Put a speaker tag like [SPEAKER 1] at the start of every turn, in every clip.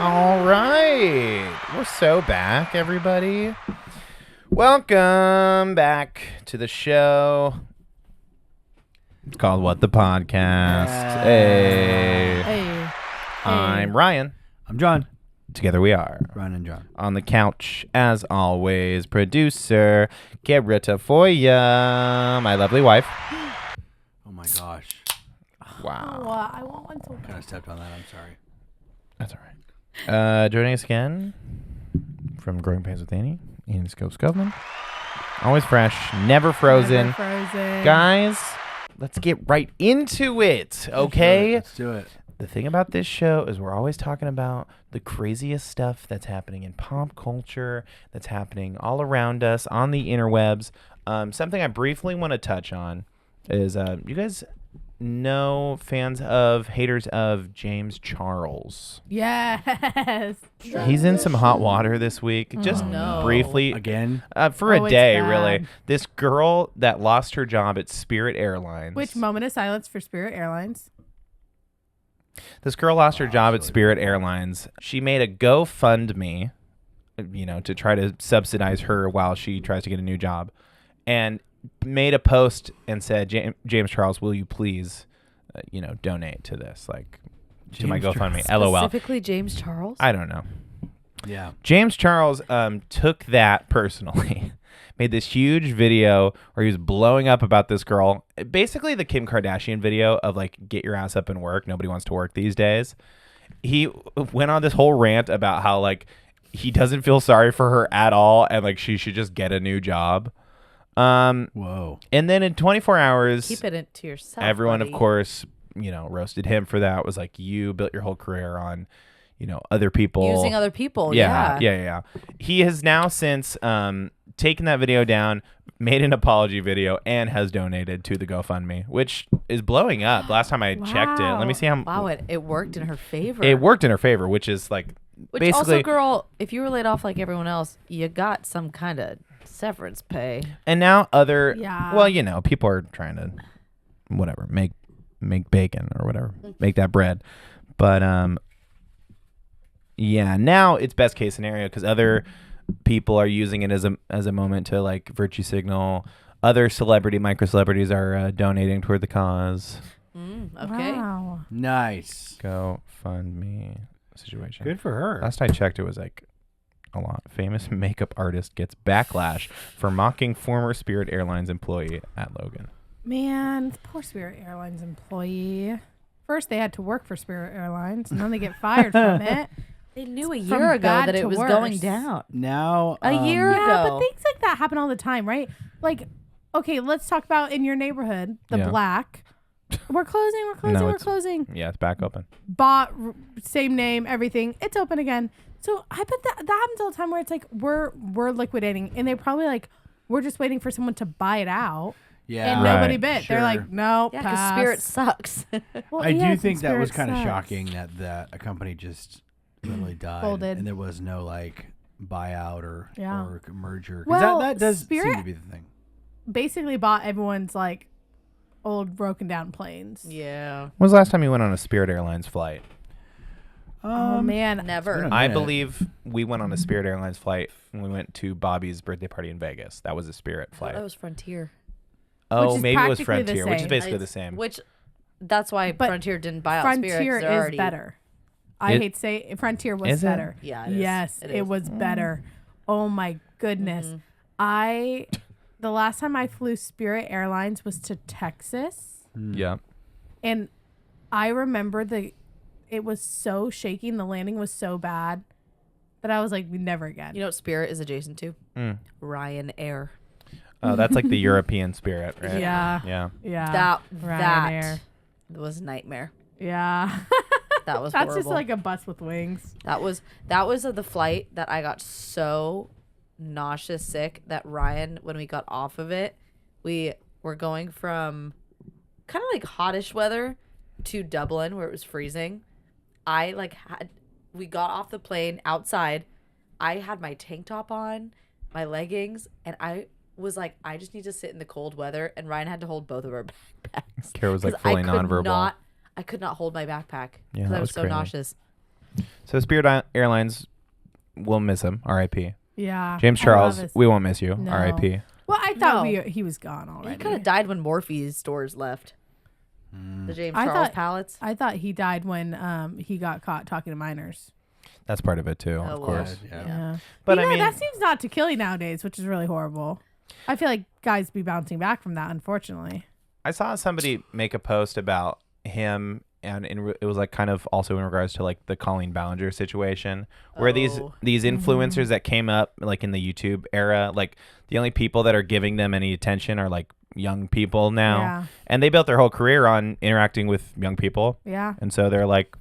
[SPEAKER 1] All right. We're so back, everybody. Welcome back to the show. It's called What the Podcast. Hey. I'm Ryan.
[SPEAKER 2] I'm John.
[SPEAKER 1] Together we are.
[SPEAKER 2] Ryan and John.
[SPEAKER 1] On the couch, as always, producer Cara Tafolla, my lovely wife.
[SPEAKER 2] Oh my gosh.
[SPEAKER 1] Wow.
[SPEAKER 3] Oh, I want one so
[SPEAKER 2] Kind of stepped on that. I'm sorry.
[SPEAKER 1] That's all right. Joining us again from Growing Pains with Annie, Ian Skovmand. Always fresh, never frozen. Guys, let's get right into it, okay?
[SPEAKER 2] Let's do it.
[SPEAKER 1] The thing about this show is we're always talking about the craziest stuff that's happening in pop culture, that's happening all around us on the interwebs. Something I briefly want to touch on is you guys know haters of James Charles.
[SPEAKER 3] Yes.
[SPEAKER 1] He's in some hot water this week. Just briefly.
[SPEAKER 2] Again?
[SPEAKER 1] For a day,
[SPEAKER 3] bad.
[SPEAKER 1] really. This girl that lost her job at Spirit Airlines.
[SPEAKER 3] Which moment of silence for Spirit Airlines?
[SPEAKER 1] This girl lost her job at Spirit Airlines. She made a GoFundMe, to try to subsidize her while she tries to get a new job, and made a post and said, James Charles, will you please, donate to this, to my GoFundMe. LOL.
[SPEAKER 4] Specifically James Charles?
[SPEAKER 1] I don't know.
[SPEAKER 2] Yeah.
[SPEAKER 1] James Charles took that personally. Made this huge video where he was blowing up about this girl. Basically the Kim Kardashian video of get your ass up and work. Nobody wants to work these days. He went on this whole rant about how he doesn't feel sorry for her at all and she should just get a new job.
[SPEAKER 2] Whoa.
[SPEAKER 1] And then in 24 hours,
[SPEAKER 4] keep it to yourself.
[SPEAKER 1] everyone,
[SPEAKER 4] buddy.
[SPEAKER 1] of course, roasted him for that. It was you built your whole career on, other people.
[SPEAKER 4] Using other people.
[SPEAKER 1] Yeah. He has now since taken that video down, made an apology video, and has donated to the GoFundMe, which is blowing up. Last time I checked it, let me see how.
[SPEAKER 4] Wow, it worked in her favor.
[SPEAKER 1] It worked in her favor, which is
[SPEAKER 4] Which
[SPEAKER 1] basically.
[SPEAKER 4] also, girl, if you were laid off like everyone else, you got some kind of severance pay.
[SPEAKER 1] And now other.
[SPEAKER 3] Yeah.
[SPEAKER 1] Well, people are trying to, whatever, make bacon or whatever, make that bread, but yeah. Now it's best case scenario because other people are using it as a moment to virtue signal. Other micro celebrities are donating toward the cause.
[SPEAKER 4] Okay.
[SPEAKER 3] Wow.
[SPEAKER 2] Nice.
[SPEAKER 1] GoFundMe situation.
[SPEAKER 2] Good for her.
[SPEAKER 1] Last I checked, it was a lot. Famous makeup artist gets backlash for mocking former Spirit Airlines employee at Logan.
[SPEAKER 3] Man, poor Spirit Airlines employee. First, they had to work for Spirit Airlines, and then they get fired from it.
[SPEAKER 4] They knew a
[SPEAKER 3] From
[SPEAKER 4] year ago
[SPEAKER 3] bad
[SPEAKER 4] that it
[SPEAKER 3] to
[SPEAKER 4] was
[SPEAKER 3] worse.
[SPEAKER 4] going down.
[SPEAKER 2] Now.
[SPEAKER 4] A year ago.
[SPEAKER 3] Yeah, but things like that happen all the time, right? Okay, let's talk about in your neighborhood, the Black. We're closing.
[SPEAKER 1] Yeah, it's back open.
[SPEAKER 3] Bought, same name, everything. It's open again. So I bet that happens all the time where it's we're liquidating, and they're probably we're just waiting for someone to buy it out.
[SPEAKER 2] Yeah.
[SPEAKER 3] And nobody bid.
[SPEAKER 2] Sure.
[SPEAKER 3] They're no.
[SPEAKER 4] Yeah, because Spirit sucks.
[SPEAKER 3] Well,
[SPEAKER 2] I do think that was
[SPEAKER 3] Spirit
[SPEAKER 2] kind of
[SPEAKER 3] sucks.
[SPEAKER 2] shocking that a company just literally died.
[SPEAKER 3] Folded.
[SPEAKER 2] And there was no buyout or merger. 'Cause
[SPEAKER 3] Well,
[SPEAKER 2] that does
[SPEAKER 3] Spirit
[SPEAKER 2] seem to be the thing.
[SPEAKER 3] basically bought everyone's old broken down planes.
[SPEAKER 4] Yeah.
[SPEAKER 1] When was the last time you went on a Spirit Airlines flight?
[SPEAKER 3] Oh man,
[SPEAKER 4] Never.
[SPEAKER 1] I believe we went on a Spirit Airlines flight when we went to Bobby's birthday party in Vegas. That was a Spirit flight.
[SPEAKER 4] That was Frontier.
[SPEAKER 1] Oh,
[SPEAKER 3] Is
[SPEAKER 1] maybe it was
[SPEAKER 3] practically the
[SPEAKER 1] Frontier, which is
[SPEAKER 3] same.
[SPEAKER 1] basically the same.
[SPEAKER 4] Which, that's why
[SPEAKER 3] But
[SPEAKER 4] Frontier didn't buy out
[SPEAKER 3] Frontier
[SPEAKER 4] Spirit. 'cause they're
[SPEAKER 3] is
[SPEAKER 4] already,
[SPEAKER 3] better. I hate to say it, Frontier was
[SPEAKER 1] Is it?
[SPEAKER 3] better.
[SPEAKER 4] Yeah, it is.
[SPEAKER 3] Yes,
[SPEAKER 4] It
[SPEAKER 3] it
[SPEAKER 4] is.
[SPEAKER 3] was better. Oh my goodness. The last time I flew Spirit Airlines was to Texas,
[SPEAKER 1] Yeah.
[SPEAKER 3] and I remember it was so shaking. The landing was so bad that I was never again.
[SPEAKER 4] You know what Spirit is adjacent to?
[SPEAKER 1] Mm.
[SPEAKER 4] Ryanair.
[SPEAKER 1] Oh, that's the European Spirit, right?
[SPEAKER 3] Yeah.
[SPEAKER 1] Yeah.
[SPEAKER 3] Yeah.
[SPEAKER 4] That
[SPEAKER 3] Ryanair.
[SPEAKER 4] was a nightmare.
[SPEAKER 3] Yeah.
[SPEAKER 4] That was
[SPEAKER 3] That's
[SPEAKER 4] horrible.
[SPEAKER 3] just a bus with wings.
[SPEAKER 4] That was the flight that I got so nauseous sick that Ryan, when we got off of it, we were going from kind of hottish weather to Dublin where it was freezing. We got off the plane outside. I had my tank top on, my leggings, and I was I just need to sit in the cold weather. And Ryan had to hold both of our backpacks.
[SPEAKER 1] Kara was
[SPEAKER 4] 'Cause
[SPEAKER 1] fully
[SPEAKER 4] I could
[SPEAKER 1] nonverbal.
[SPEAKER 4] I could not hold my backpack
[SPEAKER 1] Yeah,
[SPEAKER 4] because
[SPEAKER 1] that
[SPEAKER 4] I was
[SPEAKER 1] was
[SPEAKER 4] so
[SPEAKER 1] crazy.
[SPEAKER 4] nauseous.
[SPEAKER 1] So Spirit Airlines, we'll miss him. R.I.P.
[SPEAKER 3] Yeah.
[SPEAKER 1] James
[SPEAKER 3] I love
[SPEAKER 1] Charles,
[SPEAKER 3] his-
[SPEAKER 1] we won't miss you.
[SPEAKER 3] No.
[SPEAKER 1] R.I.P.
[SPEAKER 3] Well, I thought
[SPEAKER 4] No.
[SPEAKER 3] he was gone already.
[SPEAKER 4] He kind of died when Morphe's stores left. The James
[SPEAKER 3] I
[SPEAKER 4] Charles
[SPEAKER 3] thought-
[SPEAKER 4] pallets.
[SPEAKER 3] I thought he died when he got caught talking to minors.
[SPEAKER 1] That's part of it too,
[SPEAKER 4] Oh,
[SPEAKER 1] of
[SPEAKER 4] well.
[SPEAKER 1] course.
[SPEAKER 2] Yeah.
[SPEAKER 3] Yeah.
[SPEAKER 1] But
[SPEAKER 3] You
[SPEAKER 1] I
[SPEAKER 3] know,
[SPEAKER 1] mean,
[SPEAKER 3] that seems not to kill you nowadays, which is really horrible. I feel like guys be bouncing back from that, unfortunately.
[SPEAKER 1] I saw somebody make a post about him, and it was like kind of also in regards to like the Colleen Ballinger situation, where these
[SPEAKER 4] Oh.
[SPEAKER 1] influencers that came up like in the YouTube era, like the only people that are giving them any attention are like young people now,
[SPEAKER 3] Yeah.
[SPEAKER 1] and they built their whole career on interacting with young people,
[SPEAKER 3] Yeah.
[SPEAKER 1] and so they're like,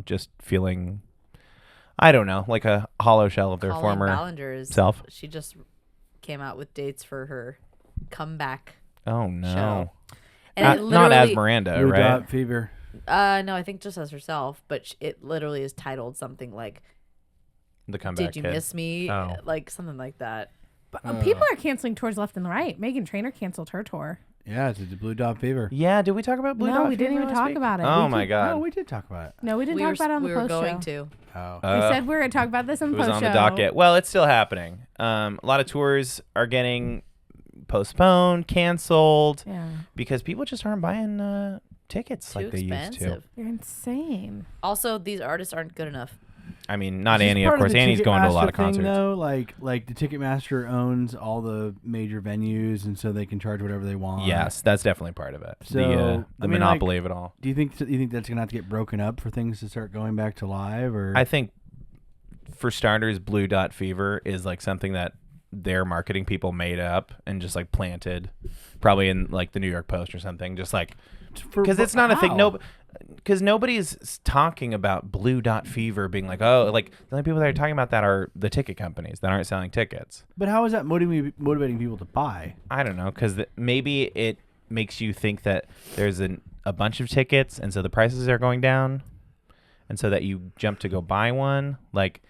[SPEAKER 1] just feeling, I don't know, like a hollow shell of their
[SPEAKER 4] Colleen
[SPEAKER 1] former
[SPEAKER 4] Ballinger is,
[SPEAKER 1] self.
[SPEAKER 4] She just came out with dates for her comeback
[SPEAKER 1] Oh no,
[SPEAKER 4] show. And
[SPEAKER 1] not,
[SPEAKER 4] it
[SPEAKER 1] not as
[SPEAKER 4] literally-
[SPEAKER 1] Miranda,
[SPEAKER 2] Blue
[SPEAKER 1] right?
[SPEAKER 2] Dot Fever.
[SPEAKER 4] No, I think just as herself, but it literally is titled something like
[SPEAKER 1] The comeback
[SPEAKER 4] "Did You
[SPEAKER 1] kid.
[SPEAKER 4] Miss Me?"
[SPEAKER 1] Oh.
[SPEAKER 4] Like something like that.
[SPEAKER 3] But people are canceling tours left and right. Meghan Trainor canceled her tour.
[SPEAKER 2] Yeah, it's the Blue Dot Fever.
[SPEAKER 1] Yeah, did we talk about Blue
[SPEAKER 3] No,
[SPEAKER 1] Dot
[SPEAKER 3] we didn't
[SPEAKER 1] Fever
[SPEAKER 3] even
[SPEAKER 1] last
[SPEAKER 3] talk
[SPEAKER 1] week?
[SPEAKER 3] about it.
[SPEAKER 1] Oh
[SPEAKER 3] We
[SPEAKER 1] my god.
[SPEAKER 2] No, we did talk about it.
[SPEAKER 3] No, we didn't
[SPEAKER 4] we
[SPEAKER 3] talk
[SPEAKER 4] were,
[SPEAKER 3] about it on the
[SPEAKER 4] we were
[SPEAKER 3] post
[SPEAKER 4] going
[SPEAKER 3] show.
[SPEAKER 4] to.
[SPEAKER 2] Oh.
[SPEAKER 3] We said we were going to talk about this on
[SPEAKER 1] It
[SPEAKER 3] the
[SPEAKER 1] was
[SPEAKER 3] post
[SPEAKER 1] on
[SPEAKER 3] show.
[SPEAKER 1] the docket. Well, it's still happening. A lot of tours are getting postponed, canceled,
[SPEAKER 3] Yeah.
[SPEAKER 1] because people just aren't buying tickets
[SPEAKER 4] Too
[SPEAKER 1] like they used to.
[SPEAKER 4] expensive.
[SPEAKER 3] You're insane.
[SPEAKER 4] Also, these artists aren't good enough.
[SPEAKER 1] I mean, not
[SPEAKER 2] Is this
[SPEAKER 1] Annie, of
[SPEAKER 2] part
[SPEAKER 1] course.
[SPEAKER 2] the
[SPEAKER 1] Annie's going to a lot of
[SPEAKER 2] Ticketmaster thing,
[SPEAKER 1] concerts.
[SPEAKER 2] Though, like the Ticketmaster owns all the major venues, and so they can charge whatever they want.
[SPEAKER 1] Yes, that's definitely part of it.
[SPEAKER 2] So,
[SPEAKER 1] the
[SPEAKER 2] I mean,
[SPEAKER 1] monopoly of it all.
[SPEAKER 2] Do you think that's gonna have to get broken up for things to start going back to live, or
[SPEAKER 1] I think, for starters, Blue Dot Fever is like something that their marketing people made up and just like planted, probably in like the New York Post or something. Just like, because it's not a thing. No, because nobody's talking about Blue Dot Fever being like, oh, like the only people that are talking about that are the ticket companies that aren't selling tickets.
[SPEAKER 2] But how is that motivating people to buy?
[SPEAKER 1] I don't know, because maybe it makes you think that there's a bunch of tickets, and so the prices are going down, and so that you jump to go buy one. Like,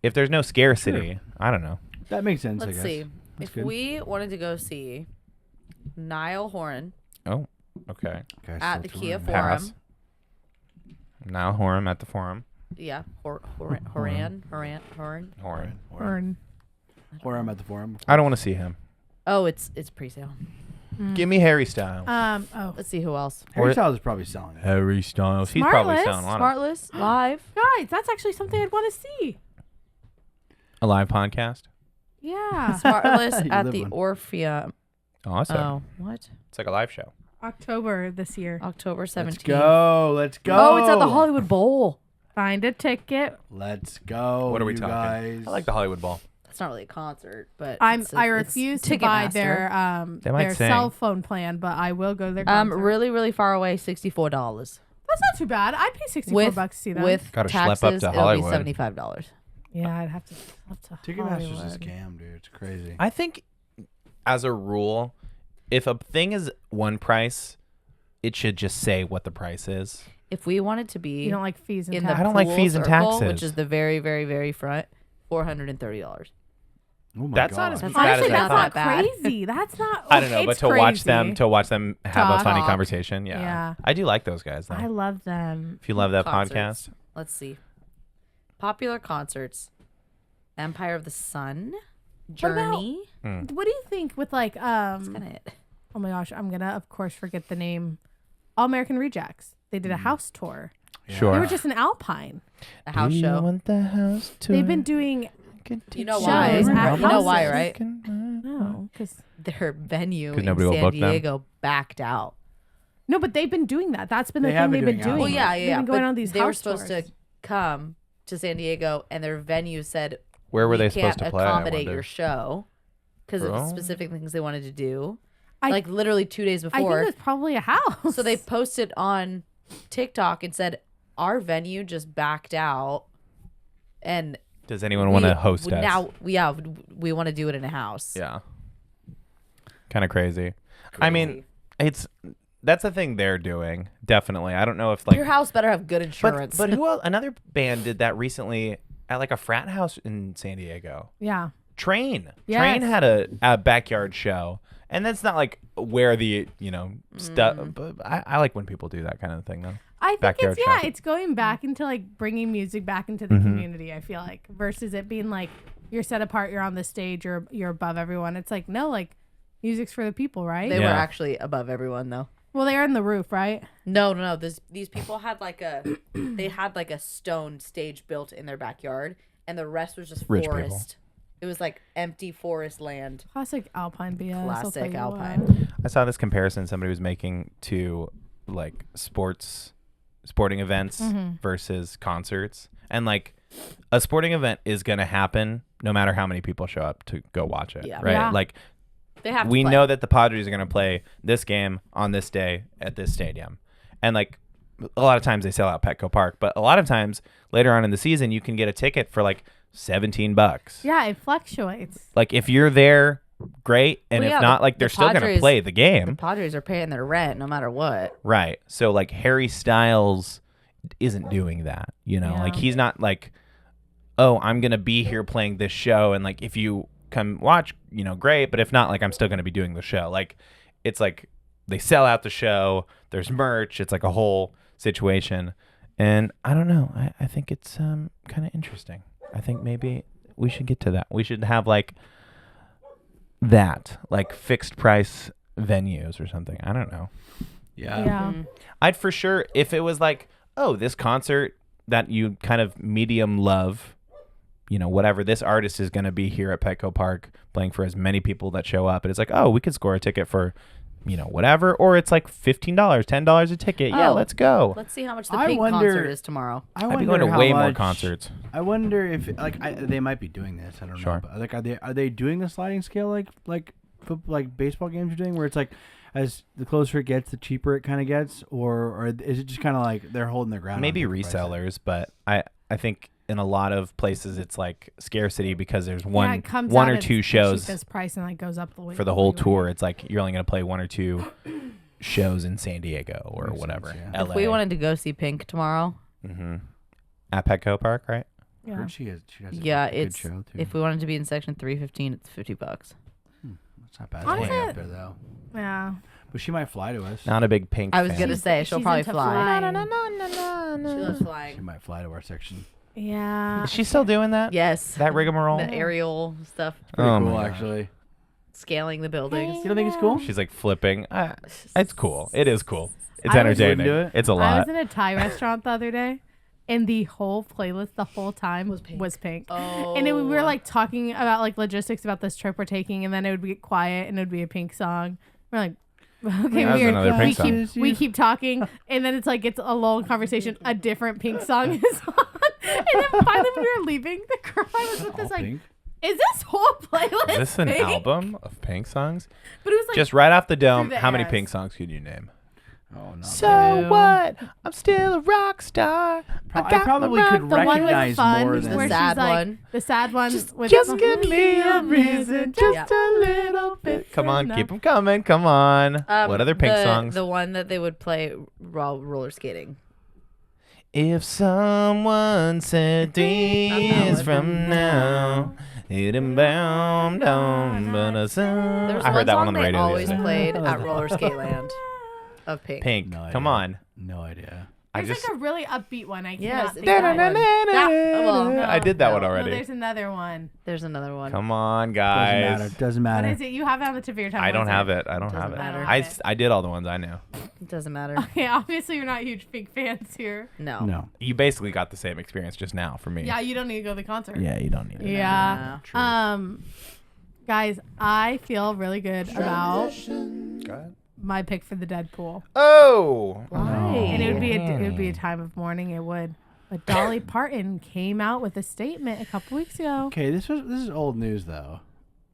[SPEAKER 1] if there's no scarcity, I don't know.
[SPEAKER 2] That makes sense.
[SPEAKER 4] Let's
[SPEAKER 2] I guess.
[SPEAKER 4] see.
[SPEAKER 2] That's
[SPEAKER 4] If
[SPEAKER 2] good.
[SPEAKER 4] we wanted to go see Niall Horan
[SPEAKER 1] Oh, okay.
[SPEAKER 2] Okay,
[SPEAKER 4] at
[SPEAKER 2] so
[SPEAKER 4] the
[SPEAKER 2] it's
[SPEAKER 4] Kia
[SPEAKER 2] Ryan.
[SPEAKER 4] Forum.
[SPEAKER 1] Pass. Now Horam at the Forum.
[SPEAKER 4] Yeah, Horan.
[SPEAKER 1] Horan.
[SPEAKER 3] Burn.
[SPEAKER 2] Or I'm at the Forum.
[SPEAKER 1] I don't want to see him.
[SPEAKER 4] Oh, it's pre-sale.
[SPEAKER 1] Give me Harry Styles.
[SPEAKER 3] Oh.
[SPEAKER 4] Let's see who else.
[SPEAKER 2] Harry Styles is probably selling it.
[SPEAKER 1] Harry Styles. He's probably
[SPEAKER 3] Smartless.
[SPEAKER 1] selling a lot of
[SPEAKER 4] Smartless live.
[SPEAKER 3] Guys, that's actually something I'd want to see.
[SPEAKER 1] a live podcast.
[SPEAKER 3] Yeah.
[SPEAKER 4] Smartless
[SPEAKER 2] You
[SPEAKER 4] at
[SPEAKER 2] live
[SPEAKER 4] the
[SPEAKER 2] one.
[SPEAKER 4] Orpheum.
[SPEAKER 1] Awesome.
[SPEAKER 4] Oh, what?
[SPEAKER 1] It's like a live show.
[SPEAKER 3] October this year.
[SPEAKER 4] October 17th.
[SPEAKER 2] Let's go. Let's go.
[SPEAKER 4] Oh, it's at the Hollywood Bowl.
[SPEAKER 3] Find a ticket.
[SPEAKER 2] Let's go.
[SPEAKER 1] What are we
[SPEAKER 2] you
[SPEAKER 1] talking?
[SPEAKER 2] guys.
[SPEAKER 1] I like the Hollywood Bowl.
[SPEAKER 4] It's not really a concert, but
[SPEAKER 3] I
[SPEAKER 4] it's
[SPEAKER 3] refuse to buy
[SPEAKER 4] Ticketmaster.
[SPEAKER 3] their
[SPEAKER 1] might sing.
[SPEAKER 3] cell phone plan, but I will go to their concert.
[SPEAKER 4] really, really far away. $64
[SPEAKER 3] That's not too bad. I'd pay $64 to see them.
[SPEAKER 4] with
[SPEAKER 1] Gotta schlep up
[SPEAKER 4] taxes.
[SPEAKER 1] to
[SPEAKER 4] It'll
[SPEAKER 1] Hollywood.
[SPEAKER 4] be $75.
[SPEAKER 3] Yeah, I'd have to.
[SPEAKER 2] Ticketmaster's a
[SPEAKER 3] Hollywood.
[SPEAKER 2] scam, dude. It's crazy.
[SPEAKER 1] I think, as a rule, if a thing is one price, it should just say what the price is.
[SPEAKER 4] If we wanted to be
[SPEAKER 3] You don't like fees and
[SPEAKER 4] in the
[SPEAKER 3] taxes.
[SPEAKER 1] I don't like
[SPEAKER 4] pool
[SPEAKER 1] fees and
[SPEAKER 4] circle,
[SPEAKER 1] taxes.
[SPEAKER 4] which is the very, very, very front, $430.
[SPEAKER 2] Oh my
[SPEAKER 1] That's
[SPEAKER 2] God.
[SPEAKER 1] not as
[SPEAKER 4] That's
[SPEAKER 1] bad
[SPEAKER 3] Honestly,
[SPEAKER 1] as I
[SPEAKER 3] that's
[SPEAKER 1] thought.
[SPEAKER 3] not
[SPEAKER 4] bad.
[SPEAKER 3] crazy. That's not.
[SPEAKER 1] I don't know, but
[SPEAKER 3] it's
[SPEAKER 1] to watch
[SPEAKER 3] crazy.
[SPEAKER 1] them have
[SPEAKER 3] Talk.
[SPEAKER 1] a funny conversation, yeah.
[SPEAKER 3] Yeah.
[SPEAKER 1] I do like those guys though.
[SPEAKER 3] I love them.
[SPEAKER 1] If you love that
[SPEAKER 4] Concerts.
[SPEAKER 1] podcast,
[SPEAKER 4] Let's see. Popular concerts. Empire of the Sun.
[SPEAKER 3] What about-
[SPEAKER 4] Journey.
[SPEAKER 3] What do you think with like
[SPEAKER 4] That's kind of it.
[SPEAKER 3] Oh my gosh, I'm gonna of course forget the name. All American Rejects. They did a house tour.
[SPEAKER 1] sure.
[SPEAKER 3] They were just in Alpine.
[SPEAKER 4] A house
[SPEAKER 1] Do you
[SPEAKER 4] show.
[SPEAKER 1] want the house tour?
[SPEAKER 3] They've been doing
[SPEAKER 4] You know
[SPEAKER 3] shows
[SPEAKER 4] why?
[SPEAKER 3] at
[SPEAKER 4] You know
[SPEAKER 3] houses.
[SPEAKER 4] why, right?
[SPEAKER 3] no, because
[SPEAKER 4] Their venue
[SPEAKER 1] 'Cause
[SPEAKER 4] in
[SPEAKER 1] nobody will
[SPEAKER 4] San
[SPEAKER 1] book them?
[SPEAKER 4] Diego backed out.
[SPEAKER 3] no, but they've been doing that. That's been the
[SPEAKER 2] They
[SPEAKER 3] thing
[SPEAKER 2] have
[SPEAKER 3] they've
[SPEAKER 2] been
[SPEAKER 3] been
[SPEAKER 2] doing
[SPEAKER 3] doing.
[SPEAKER 2] it.
[SPEAKER 4] Well, yeah,
[SPEAKER 3] They've
[SPEAKER 4] yeah.
[SPEAKER 3] been
[SPEAKER 4] But
[SPEAKER 3] going on these
[SPEAKER 4] they were
[SPEAKER 3] house
[SPEAKER 4] supposed
[SPEAKER 3] tours.
[SPEAKER 4] to come to San Diego, and their venue said,
[SPEAKER 1] Where were
[SPEAKER 4] we
[SPEAKER 1] they
[SPEAKER 4] can't
[SPEAKER 1] supposed to play? I
[SPEAKER 4] accommodate
[SPEAKER 1] wonder.
[SPEAKER 4] your show because of the
[SPEAKER 1] Oh.
[SPEAKER 4] specific things they wanted to do.
[SPEAKER 3] I-
[SPEAKER 4] like literally 2 days
[SPEAKER 3] I think
[SPEAKER 4] before.
[SPEAKER 3] it was probably a house.
[SPEAKER 4] So they posted on TikTok and said, our venue just backed out. And
[SPEAKER 1] Does anyone want to host us?
[SPEAKER 4] now, we want to do it in a house.
[SPEAKER 1] Yeah. Kind of crazy. I mean, that's the thing they're doing. Definitely. I don't know if like
[SPEAKER 4] Your house better have good insurance.
[SPEAKER 1] but who else? Another band did that recently at like a frat house in San Diego.
[SPEAKER 3] Yeah.
[SPEAKER 1] Train.
[SPEAKER 3] Yes.
[SPEAKER 1] Train had a backyard show, And that's not like where the stuff.
[SPEAKER 4] Mm.
[SPEAKER 1] But I like when people do that kind of thing though.
[SPEAKER 3] I think
[SPEAKER 1] Backyard
[SPEAKER 3] it's
[SPEAKER 1] shop.
[SPEAKER 3] it's going back into like bringing music back into the community. I feel like versus it being like you're set apart, you're on the stage, you're above everyone. It's like no, like music's for the people, right?
[SPEAKER 4] They were
[SPEAKER 1] Yeah.
[SPEAKER 4] actually above everyone though.
[SPEAKER 3] Well, they are in the roof, right?
[SPEAKER 4] No. These people had like a stone stage built in their backyard, and the rest was just
[SPEAKER 1] Rich
[SPEAKER 4] forest.
[SPEAKER 1] people.
[SPEAKER 4] It was like empty forest land.
[SPEAKER 3] Classic Alpine BS. I'll tell
[SPEAKER 4] Classic
[SPEAKER 3] you
[SPEAKER 4] Alpine.
[SPEAKER 3] what.
[SPEAKER 1] I saw this comparison somebody was making to like sporting events versus concerts, and like a sporting event is gonna happen no matter how many people show up to go watch it.
[SPEAKER 4] Yeah.
[SPEAKER 1] Right.
[SPEAKER 3] Yeah.
[SPEAKER 1] Like
[SPEAKER 4] They have.
[SPEAKER 1] we
[SPEAKER 4] to play.
[SPEAKER 1] know that the Padres are going to play this game on this day at this stadium. And like a lot of times they sell out Petco Park, but a lot of times later on in the season you can get a ticket for like $17.
[SPEAKER 3] Yeah, it fluctuates.
[SPEAKER 1] Like if you're there, great, and
[SPEAKER 4] Well,
[SPEAKER 1] if
[SPEAKER 4] yeah,
[SPEAKER 1] not,
[SPEAKER 4] the-
[SPEAKER 1] like they're
[SPEAKER 4] the
[SPEAKER 1] still going to
[SPEAKER 4] Padres-
[SPEAKER 1] play the
[SPEAKER 4] The
[SPEAKER 1] game.
[SPEAKER 4] Padres are paying their rent no matter what.
[SPEAKER 1] Right. So like Harry Styles isn't doing that, Like
[SPEAKER 3] Yeah.
[SPEAKER 1] he's not like, "Oh, I'm going to be here playing this show and like if you come watch, great, but if not, like I'm still going to be doing the show." Like it's like they sell out the show, there's merch, it's like a whole situation. And I don't know. I think it's kind of interesting. I think maybe we should get to that. We should have like that, like fixed price venues or something. I don't know.
[SPEAKER 2] Yeah.
[SPEAKER 3] Yeah.
[SPEAKER 1] I'd for sure, if it was like, oh, this concert that you kind of medium love, whatever, this artist is going to be here at Petco Park playing for as many people that show up. And it's like, oh, we could score a ticket for, whatever. Or it's like $15, $10 a ticket. Yeah,
[SPEAKER 4] Oh.
[SPEAKER 1] let's go.
[SPEAKER 4] Let's see how much the
[SPEAKER 2] I
[SPEAKER 4] Pink
[SPEAKER 2] wonder-
[SPEAKER 4] concert is tomorrow.
[SPEAKER 2] I
[SPEAKER 1] I'd be
[SPEAKER 2] wonder
[SPEAKER 1] going to
[SPEAKER 2] how
[SPEAKER 1] way more
[SPEAKER 2] much-
[SPEAKER 1] concerts.
[SPEAKER 2] I wonder if they might be doing this. I don't
[SPEAKER 1] Sure.
[SPEAKER 2] know. But like, are they doing the sliding scale like baseball games are doing, where it's like as the closer it gets, the cheaper it kind of gets, or is it just kind of like they're holding their ground? on
[SPEAKER 1] Maybe
[SPEAKER 2] different prices?
[SPEAKER 1] resellers, but I think in a lot of places it's like scarcity because there's
[SPEAKER 3] Yeah,
[SPEAKER 1] one
[SPEAKER 3] it comes
[SPEAKER 1] one
[SPEAKER 3] out
[SPEAKER 1] or
[SPEAKER 3] at
[SPEAKER 1] two
[SPEAKER 3] the
[SPEAKER 1] shows
[SPEAKER 3] cheapest price and like goes up the way
[SPEAKER 1] for the whole tour. It's like you're only going to play one or two shows in San Diego or
[SPEAKER 2] Makes
[SPEAKER 1] whatever.
[SPEAKER 2] sense, yeah.
[SPEAKER 1] LA.
[SPEAKER 4] If we wanted to go see Pink tomorrow,
[SPEAKER 1] At Petco Park, right?
[SPEAKER 2] I
[SPEAKER 3] Yeah.
[SPEAKER 2] heard she has a
[SPEAKER 4] yeah,
[SPEAKER 2] good
[SPEAKER 4] it's
[SPEAKER 2] show too.
[SPEAKER 4] if we wanted to be in section 315, it's $50.
[SPEAKER 2] That's not bad.
[SPEAKER 3] Honestly,
[SPEAKER 2] Staying up there though.
[SPEAKER 3] Yeah.
[SPEAKER 2] But she might fly to us.
[SPEAKER 1] Not a big Pink
[SPEAKER 4] I was
[SPEAKER 1] fan.
[SPEAKER 4] gonna say she'll
[SPEAKER 3] she's
[SPEAKER 4] probably
[SPEAKER 3] into
[SPEAKER 4] fly.
[SPEAKER 3] flying.
[SPEAKER 4] She loves
[SPEAKER 2] She
[SPEAKER 4] flying.
[SPEAKER 2] might fly to our section.
[SPEAKER 3] Yeah.
[SPEAKER 1] Is she still doing that?
[SPEAKER 4] Yes.
[SPEAKER 1] That rigmarole?
[SPEAKER 4] The aerial stuff,
[SPEAKER 2] Pretty
[SPEAKER 1] Oh
[SPEAKER 2] cool,
[SPEAKER 1] my gosh.
[SPEAKER 2] actually.
[SPEAKER 4] scaling the buildings.
[SPEAKER 2] You don't think it's cool?
[SPEAKER 1] She's like flipping. It's cool. It is cool. It's
[SPEAKER 3] I was-
[SPEAKER 1] entertaining.
[SPEAKER 2] Wouldn't do it.
[SPEAKER 1] It's a
[SPEAKER 3] I
[SPEAKER 1] lot.
[SPEAKER 3] was in a Thai restaurant the other day, and the whole playlist the whole time was pink.
[SPEAKER 4] Oh.
[SPEAKER 3] And we were like talking about like logistics about this trip we're taking, and then it would get quiet and it would be a Pink song. We're like, okay,
[SPEAKER 1] That was another Pink
[SPEAKER 3] we
[SPEAKER 1] song.
[SPEAKER 3] we keep talking, and then it's like it's a long conversation. A different Pink song is on, and then finally when we were leaving, the girl I was with
[SPEAKER 2] All
[SPEAKER 3] was like,
[SPEAKER 2] pink.
[SPEAKER 3] "Is this whole playlist
[SPEAKER 1] Is this an
[SPEAKER 3] Pink?"
[SPEAKER 1] album of Pink songs?
[SPEAKER 3] But it was like
[SPEAKER 1] Just right off the dome,
[SPEAKER 3] through the
[SPEAKER 1] how many
[SPEAKER 3] eras.
[SPEAKER 1] Pink songs could you name?
[SPEAKER 2] Oh no.
[SPEAKER 1] So what? I'm still a rock star.
[SPEAKER 2] I probably could
[SPEAKER 3] the one with
[SPEAKER 2] recognize
[SPEAKER 3] fun,
[SPEAKER 2] more
[SPEAKER 3] where
[SPEAKER 2] than
[SPEAKER 4] The
[SPEAKER 3] she's
[SPEAKER 4] sad
[SPEAKER 3] like
[SPEAKER 4] one.
[SPEAKER 3] the sad ones. With
[SPEAKER 1] Just
[SPEAKER 3] the-
[SPEAKER 1] give me a reason, just
[SPEAKER 4] Yeah.
[SPEAKER 1] a little bit. Come on,
[SPEAKER 3] enough.
[SPEAKER 1] keep them coming. Come on. What other Pink songs?
[SPEAKER 4] The one that they would play while roller skating.
[SPEAKER 1] If someone said 3 years from now, it and bound on, but
[SPEAKER 4] There was
[SPEAKER 1] I heard that one on the
[SPEAKER 4] song
[SPEAKER 1] radio.
[SPEAKER 4] they
[SPEAKER 1] the
[SPEAKER 4] always
[SPEAKER 1] other day.
[SPEAKER 4] played at Roller Skate Land of Pink.
[SPEAKER 1] Pink.
[SPEAKER 2] No
[SPEAKER 1] Come
[SPEAKER 2] idea.
[SPEAKER 1] on.
[SPEAKER 2] No idea.
[SPEAKER 1] I
[SPEAKER 3] There's
[SPEAKER 1] just.
[SPEAKER 3] like a really upbeat one. I
[SPEAKER 4] Yes,
[SPEAKER 3] cannot think
[SPEAKER 4] it's
[SPEAKER 3] of
[SPEAKER 4] that
[SPEAKER 3] it.
[SPEAKER 4] one.
[SPEAKER 1] I did that
[SPEAKER 4] no.
[SPEAKER 1] one
[SPEAKER 3] No,
[SPEAKER 1] already.
[SPEAKER 3] there's another one.
[SPEAKER 4] There's another one.
[SPEAKER 1] Come on,
[SPEAKER 2] Doesn't
[SPEAKER 1] guys.
[SPEAKER 2] matter. Doesn't
[SPEAKER 3] What
[SPEAKER 2] matter.
[SPEAKER 3] is it? You have it on the tip of your tongue.
[SPEAKER 1] I don't
[SPEAKER 3] What's
[SPEAKER 1] have it. I don't
[SPEAKER 4] Doesn't
[SPEAKER 1] have it.
[SPEAKER 4] matter.
[SPEAKER 1] I did all the ones I knew.
[SPEAKER 4] It doesn't matter.
[SPEAKER 3] Okay, obviously you're not huge Pink fans here.
[SPEAKER 4] No.
[SPEAKER 2] No.
[SPEAKER 1] You basically got the same experience just now for me.
[SPEAKER 3] Yeah, you don't need to go to the concert.
[SPEAKER 1] Yeah, you don't need it.
[SPEAKER 3] Yeah.
[SPEAKER 4] No.
[SPEAKER 3] Guys, I feel really good about
[SPEAKER 1] Go ahead.
[SPEAKER 3] my pick for the Deadpool.
[SPEAKER 1] Oh.
[SPEAKER 4] Why?
[SPEAKER 3] And it would be a time of mourning. It would. But Dolly Parton came out with a statement a couple weeks ago.
[SPEAKER 2] Okay, this is old news though.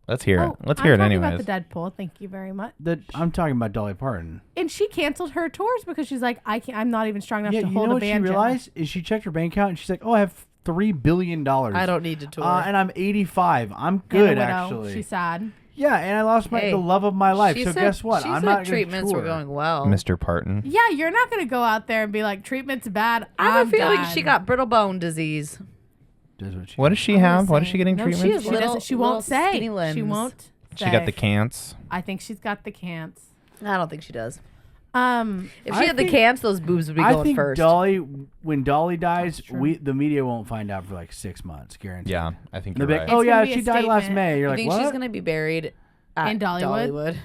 [SPEAKER 1] Let's hear it.
[SPEAKER 3] Oh,
[SPEAKER 1] Let's
[SPEAKER 3] I'm
[SPEAKER 1] hear it
[SPEAKER 3] talking
[SPEAKER 1] anyways.
[SPEAKER 3] about the Deadpool. Thank you very much.
[SPEAKER 2] I'm talking about Dolly Parton.
[SPEAKER 3] And she canceled her tours because she's like, I'm not even strong enough
[SPEAKER 2] Yeah,
[SPEAKER 3] to
[SPEAKER 2] you
[SPEAKER 3] hold
[SPEAKER 2] know
[SPEAKER 3] a
[SPEAKER 2] what she
[SPEAKER 3] banjo.
[SPEAKER 2] realized is she checked her bank account and she's like, oh, I have $3 billion.
[SPEAKER 4] I don't need to tour.
[SPEAKER 2] And I'm 85. I'm
[SPEAKER 3] And a
[SPEAKER 2] good
[SPEAKER 3] widow.
[SPEAKER 2] actually.
[SPEAKER 3] She's sad.
[SPEAKER 2] Yeah, and I lost
[SPEAKER 4] Hey,
[SPEAKER 2] the love of my life.
[SPEAKER 4] She
[SPEAKER 2] So
[SPEAKER 4] said-
[SPEAKER 2] guess what?
[SPEAKER 4] She
[SPEAKER 2] I'm
[SPEAKER 4] said
[SPEAKER 2] not gonna
[SPEAKER 4] treatments
[SPEAKER 2] tour.
[SPEAKER 4] were going well.
[SPEAKER 1] Mr. Parton.
[SPEAKER 3] Yeah, you're not going to go out there and be like, treatment's bad.
[SPEAKER 4] I have
[SPEAKER 3] I'm
[SPEAKER 4] a feeling
[SPEAKER 3] done.
[SPEAKER 4] she got brittle bone disease.
[SPEAKER 2] Does what she
[SPEAKER 1] What does she have? What is she getting
[SPEAKER 3] No,
[SPEAKER 1] treatment?
[SPEAKER 4] she is
[SPEAKER 3] She
[SPEAKER 4] Little-
[SPEAKER 3] doesn't. She won't
[SPEAKER 4] little skinny
[SPEAKER 3] say.
[SPEAKER 4] limbs.
[SPEAKER 3] She won't say.
[SPEAKER 1] She got the cants.
[SPEAKER 3] I think she's got the cants.
[SPEAKER 4] I don't think she does.
[SPEAKER 3] Um,
[SPEAKER 4] If she had the cants, those boobs would be
[SPEAKER 2] I
[SPEAKER 4] going
[SPEAKER 2] think
[SPEAKER 4] first.
[SPEAKER 2] when Dolly dies, the media won't find out for like 6 months, guaranteed.
[SPEAKER 1] Yeah, I think
[SPEAKER 2] They'll
[SPEAKER 1] you're
[SPEAKER 2] be like,
[SPEAKER 1] right.
[SPEAKER 2] oh
[SPEAKER 3] It's gonna
[SPEAKER 2] yeah,
[SPEAKER 3] be a
[SPEAKER 2] she died last
[SPEAKER 3] statement.
[SPEAKER 2] May. You're
[SPEAKER 4] You
[SPEAKER 2] like,
[SPEAKER 4] think
[SPEAKER 2] what?
[SPEAKER 4] she's gonna be buried at
[SPEAKER 3] In Dollywood?
[SPEAKER 4] Dollywood?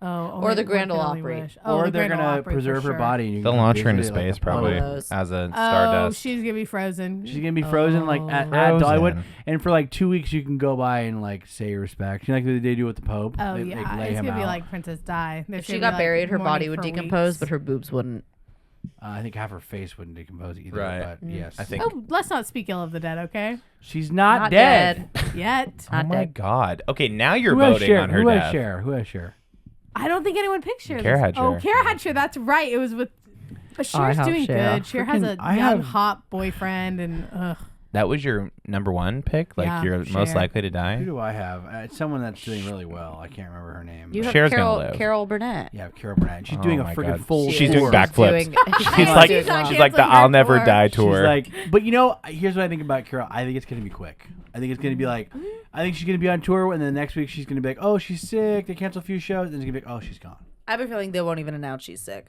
[SPEAKER 3] oh,
[SPEAKER 4] Or the
[SPEAKER 3] maybe
[SPEAKER 4] Grand
[SPEAKER 3] one
[SPEAKER 4] Ole
[SPEAKER 3] can only
[SPEAKER 4] Opry.
[SPEAKER 3] wish.
[SPEAKER 2] or
[SPEAKER 3] the
[SPEAKER 2] they're
[SPEAKER 3] Grand Ole
[SPEAKER 2] gonna
[SPEAKER 3] Opry for
[SPEAKER 2] preserve her
[SPEAKER 3] sure.
[SPEAKER 2] body. And you
[SPEAKER 1] They'll
[SPEAKER 2] can
[SPEAKER 1] launch her into
[SPEAKER 2] visit it like
[SPEAKER 1] space
[SPEAKER 2] a
[SPEAKER 1] probably
[SPEAKER 4] One of those.
[SPEAKER 1] as a
[SPEAKER 3] Oh,
[SPEAKER 1] stardust.
[SPEAKER 3] she's gonna be frozen.
[SPEAKER 2] She's gonna be frozen like at
[SPEAKER 1] Frozen.
[SPEAKER 2] Dollywood, and for like 2 weeks you can go by and like say your respect. You know, like what they do with the Pope.
[SPEAKER 3] Oh
[SPEAKER 2] They,
[SPEAKER 3] yeah,
[SPEAKER 2] like, lay
[SPEAKER 3] it's
[SPEAKER 2] him
[SPEAKER 3] gonna be
[SPEAKER 2] out.
[SPEAKER 3] like Princess Di.
[SPEAKER 4] If she got buried, her body would decompose, but her boobs wouldn't.
[SPEAKER 2] I think half her face wouldn't decompose either.
[SPEAKER 1] Right.
[SPEAKER 2] But yes,
[SPEAKER 1] I think.
[SPEAKER 3] Oh, let's not speak ill of the dead, okay?
[SPEAKER 2] she's not,
[SPEAKER 4] Not
[SPEAKER 2] dead.
[SPEAKER 3] Yet.
[SPEAKER 1] Oh
[SPEAKER 4] Not
[SPEAKER 1] my
[SPEAKER 4] dead.
[SPEAKER 1] God. Okay, now you're
[SPEAKER 2] Who has
[SPEAKER 1] voting
[SPEAKER 2] Cher?
[SPEAKER 1] on her
[SPEAKER 2] Who has
[SPEAKER 1] death.
[SPEAKER 2] Cher? Who has Cher?
[SPEAKER 3] I don't think anyone picked Cher.
[SPEAKER 1] Cher had
[SPEAKER 3] Oh,
[SPEAKER 1] Cher.
[SPEAKER 3] Cher had Cher. That's right. It was with. Cher's
[SPEAKER 4] have
[SPEAKER 3] doing
[SPEAKER 4] Cher.
[SPEAKER 3] good. Cher has a
[SPEAKER 2] Freaking- I
[SPEAKER 3] young,
[SPEAKER 2] have-
[SPEAKER 3] hot boyfriend, and ugh.
[SPEAKER 1] That was your number one pick? Like
[SPEAKER 3] Yeah,
[SPEAKER 1] you're most
[SPEAKER 3] Cher.
[SPEAKER 1] likely to
[SPEAKER 2] Who
[SPEAKER 1] die?
[SPEAKER 2] do I have? It's someone that's doing really well. I can't remember her name.
[SPEAKER 4] You have
[SPEAKER 1] Cher's gonna
[SPEAKER 4] Carol,
[SPEAKER 1] live.
[SPEAKER 4] Carol Burnett.
[SPEAKER 2] Yeah, Carol Burnett. She's
[SPEAKER 1] Oh
[SPEAKER 2] doing a
[SPEAKER 1] my
[SPEAKER 2] freaking
[SPEAKER 1] God.
[SPEAKER 2] full.
[SPEAKER 1] She's
[SPEAKER 2] tour.
[SPEAKER 1] doing backflips.
[SPEAKER 3] She's
[SPEAKER 1] like
[SPEAKER 3] she's not
[SPEAKER 1] she's like the
[SPEAKER 3] canceling
[SPEAKER 1] I'll
[SPEAKER 3] her
[SPEAKER 1] Never
[SPEAKER 3] tour.
[SPEAKER 1] Die
[SPEAKER 2] She's
[SPEAKER 1] tour.
[SPEAKER 2] like, but you know, here's what I think about Carol. I think it's gonna be quick. I think it's gonna be like, I think she's gonna be on tour, and then the next week she's gonna be like, oh, she's sick. They cancel a few shows, and it's gonna be like, oh, she's gone.
[SPEAKER 4] I have a feeling they won't even announce she's sick.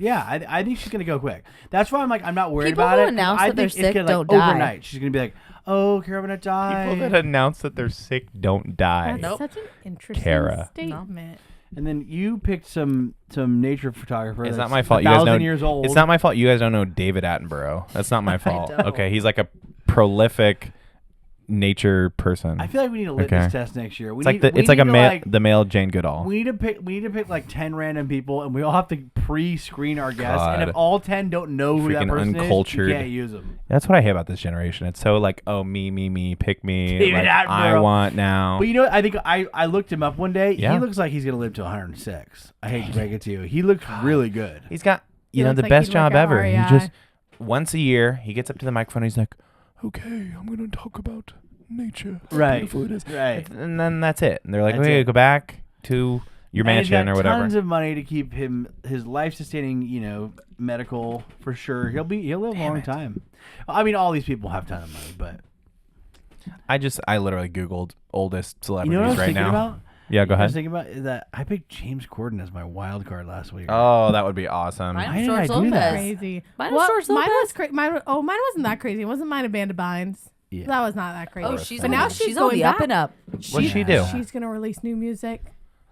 [SPEAKER 2] Yeah, I think she's gonna go quick. That's why I'm like, I'm not worried
[SPEAKER 4] People
[SPEAKER 2] about
[SPEAKER 4] who
[SPEAKER 2] it.
[SPEAKER 4] announce
[SPEAKER 2] I
[SPEAKER 4] that they're
[SPEAKER 2] think it's
[SPEAKER 4] sick
[SPEAKER 2] gonna,
[SPEAKER 4] don't
[SPEAKER 2] like,
[SPEAKER 4] die.
[SPEAKER 2] overnight. She's gonna be like, oh, Carol Burnett died.
[SPEAKER 1] People that announce that they're sick don't die.
[SPEAKER 3] That's
[SPEAKER 4] Nope.
[SPEAKER 3] such an interesting
[SPEAKER 1] Cara.
[SPEAKER 3] statement.
[SPEAKER 2] And then you picked some nature photographer.
[SPEAKER 1] It's
[SPEAKER 2] that's
[SPEAKER 1] not my fault. You guys
[SPEAKER 2] 1,000
[SPEAKER 1] know.
[SPEAKER 2] years old.
[SPEAKER 1] It's not my fault. You guys don't know David Attenborough. That's not my fault.
[SPEAKER 4] don't.
[SPEAKER 1] Okay, he's like a prolific nature person.
[SPEAKER 2] I feel like we need a litmus
[SPEAKER 1] Okay.
[SPEAKER 2] test next year.
[SPEAKER 1] It's like the male Jane Goodall.
[SPEAKER 2] We need to pick like 10 random people, and we all have to pre-screen our guests. And
[SPEAKER 1] God.
[SPEAKER 2] if all 10 don't know who that
[SPEAKER 1] Freaking
[SPEAKER 2] person
[SPEAKER 1] uncultured.
[SPEAKER 2] is, you can't use them.
[SPEAKER 1] That's what I hate about this generation. It's so like, oh, me, pick me.
[SPEAKER 2] David
[SPEAKER 1] Like, I
[SPEAKER 2] Attenborough.
[SPEAKER 1] want now.
[SPEAKER 2] But you know, what? I think I looked him up one day.
[SPEAKER 1] Yeah.
[SPEAKER 2] He looks like he's gonna live to 106. I hate to break it to you. He looks really good.
[SPEAKER 1] He's got,
[SPEAKER 3] He
[SPEAKER 1] you know,
[SPEAKER 3] looks
[SPEAKER 1] the
[SPEAKER 3] like
[SPEAKER 1] best
[SPEAKER 3] he'd
[SPEAKER 1] job
[SPEAKER 3] work at
[SPEAKER 1] ever. He
[SPEAKER 3] REI.
[SPEAKER 1] just once a year he gets up to the microphone. And he's like, okay, I'm gonna talk about nature. How
[SPEAKER 2] Right.
[SPEAKER 1] beautiful it is.
[SPEAKER 2] Right.
[SPEAKER 1] And then that's it. And they're like,
[SPEAKER 2] That's
[SPEAKER 1] okay,
[SPEAKER 2] it.
[SPEAKER 1] go back to your
[SPEAKER 2] And he's
[SPEAKER 1] mansion
[SPEAKER 2] got
[SPEAKER 1] or whatever.
[SPEAKER 2] Tons of money to keep his life sustaining, medical for sure. He'll live a long time. I mean, all these people have tons of money, but
[SPEAKER 1] I literally Googled oldest
[SPEAKER 2] you
[SPEAKER 1] celebrities
[SPEAKER 2] know what I was
[SPEAKER 1] right
[SPEAKER 2] thinking
[SPEAKER 1] now.
[SPEAKER 2] about?
[SPEAKER 1] Yeah, go
[SPEAKER 2] I was
[SPEAKER 1] ahead.
[SPEAKER 2] thinking about is that I picked James Corden as my wild card last week.
[SPEAKER 1] Oh, that would be awesome.
[SPEAKER 4] Mine
[SPEAKER 2] Why
[SPEAKER 4] was
[SPEAKER 2] did I
[SPEAKER 4] George
[SPEAKER 2] do that?
[SPEAKER 4] Lopez.
[SPEAKER 3] Crazy.
[SPEAKER 4] Mine was George
[SPEAKER 3] Mine was
[SPEAKER 4] Lopez.
[SPEAKER 3] mine wasn't that crazy. It wasn't mine a band of Binds.
[SPEAKER 2] Yeah.
[SPEAKER 3] That was not that crazy.
[SPEAKER 4] Oh, she's
[SPEAKER 3] but
[SPEAKER 4] on
[SPEAKER 3] now
[SPEAKER 4] the-
[SPEAKER 3] she's
[SPEAKER 4] on
[SPEAKER 3] going
[SPEAKER 4] the
[SPEAKER 3] back.
[SPEAKER 4] up and up.
[SPEAKER 1] What'd she do?
[SPEAKER 3] She's gonna release new music.